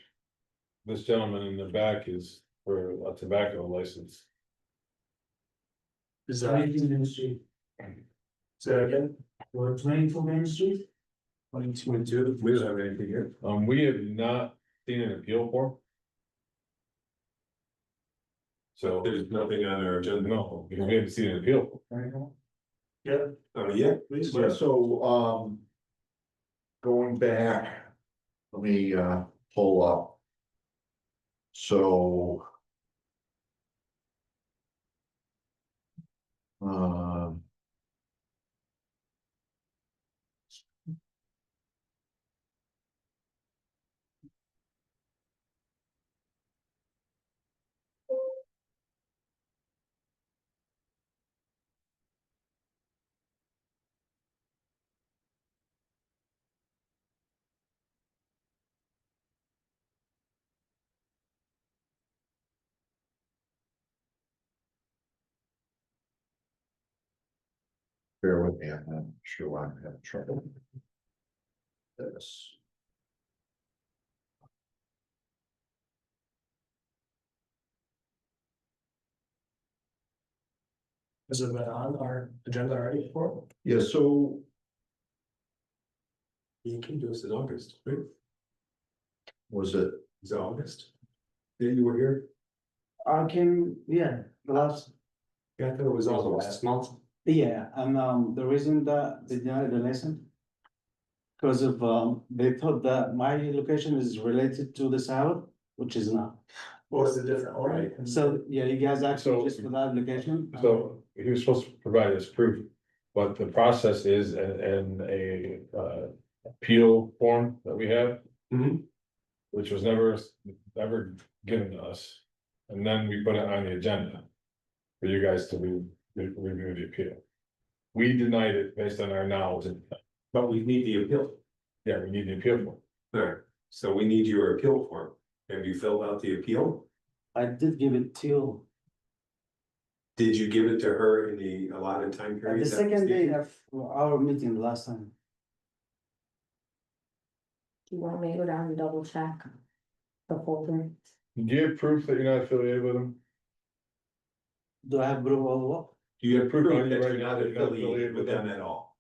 This gentleman in the back is for a tobacco license. Is that Main Street? Say that again? We're playing for Main Street? 22, we don't have anything here. We have not seen an appeal for. So there's nothing on our agenda. No, because we haven't seen an appeal. Yeah, Yeah, Yeah, please. Yeah, so, going back, let me, pull up. So. Um. Bear with me, I'm not sure I'm having trouble. with This. has it been on our agenda already before? Yeah, so, You came to us in August, right? was it, Is it August? Yeah, you were here? I came, yeah, last, Yeah, I thought it was Also August. last month. yeah, and the reason that they denied the lesson. Because of, they thought that my location is related to the south, which is not. What was the different, all right? So, yeah, you guys actually So- just for that application. So he was supposed to provide us proof, what the process is and a appeal form that we have. Mhm. Which was never given to us. And then we put it on the agenda. For you guys to review the appeal. We denied it based on our knowledge, But we need the appeal. yeah, we need the appeal form. Alright, so we need your appeal form. Have you filled out the appeal? I did give it till, Did you give it to her in the allotted time the period? second day of our meeting last time. Do you want me to go down and double check the folder? Do you have proof that you're not affiliated with them? Do I have proof of what? Do you have proof on you that right you're now not that you're not affiliated with them at all?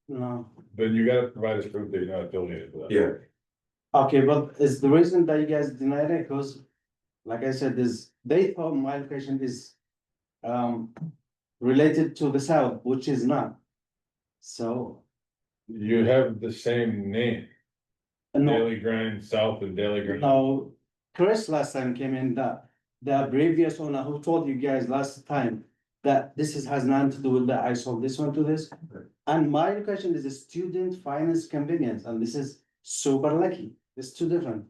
No. Then you gotta provide us proof that you're not affiliated with them. Yeah, Okay, but is the reason that you guys denied it, because, like I said, is they thought my location is related to the south, which is not. So, You have the same name, no, Daily Grind South and Daily Grind. no, Chris last time came in that the previous owner who told you guys last time that this has nothing to do with that I sold this one to this. And my location is a student finance convenience, and this is super lucky. It's two different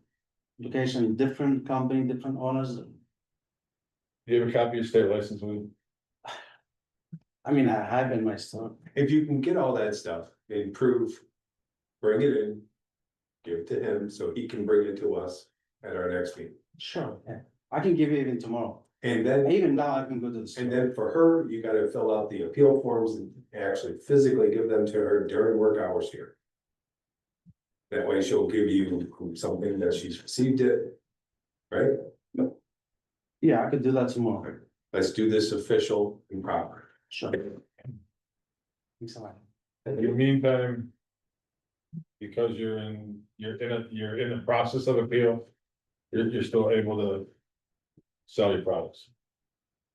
location, different company, different owners. You have a copy of your state license with you? I mean, I have in my store. if you can get all that stuff and prove, bring it in. Give it to him so he can bring it to us at our next meeting. Sure, yeah. I can give you even tomorrow. And then, Even now, I can go to the store. and then for her, you gotta fill out the appeal forms and actually physically give them to her during work hours here. That way she'll give you something that she's received it. Right? Yeah, I could do that tomorrow. Let's do this official and proper. Sure. Thanks a lot. In the meantime. Because you're in the process of appeal. You're still able to. Sell your products.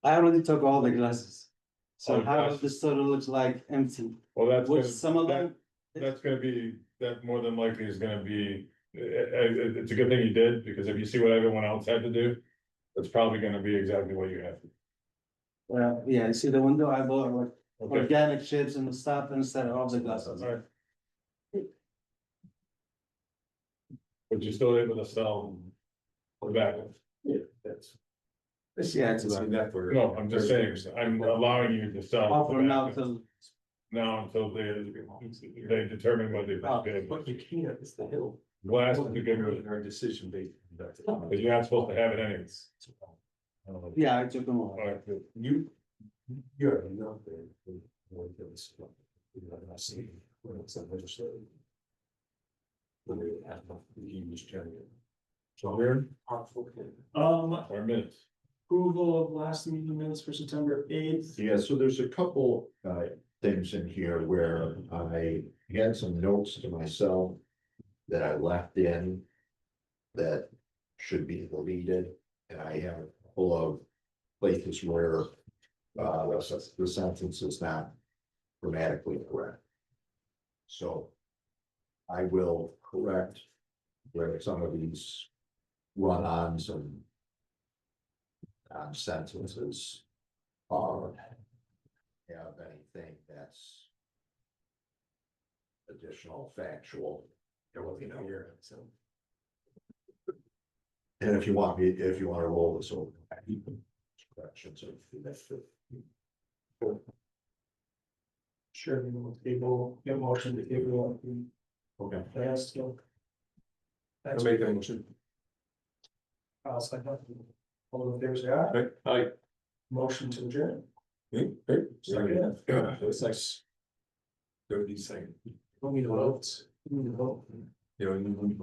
I already took all the glasses. So Oh, half gosh. of the store looks like empty, Well, that's which gonna, some of them, that's gonna be, that more than likely is gonna be, it's a good thing you did, because if you see what everyone else had to do. It's probably gonna be exactly what you have. well, yeah, you see the window, I bought like Okay. organic chips and stuff instead of all the glasses. All right. But you're still able to sell. Tobacco. Yeah, that's. Yeah, it's See, that for- No, I'm just saying, I'm allowing you to sell. Offer now tobacco till, Now until they determine whether it's good. But you can't, it's the hill. Glass is good, Our decision based. because you're not supposed to have it anyways. yeah, I took them all. All right, good. You. You are nothing. So here, our minutes. Approval of last meeting minutes for September 8th. yeah, so there's a couple, things in here where I had some notes to myself. That I left in. That should be deleted, and I have a couple of places where. the sentence is not grammatically correct. So I will correct where some of these run-ons and sentences are have anything that's additional factual. You're looking at here, so. And if you want to roll this over. Corrections of that's the. Sure, we will table, get motion to table. Okay. Yes, so. I'll make that motion. I'll second. All those in favor say aye. Aye. Motion to adjourn. Great. Second. It's like. Thirty seconds. We need to vote. We need to vote. You know,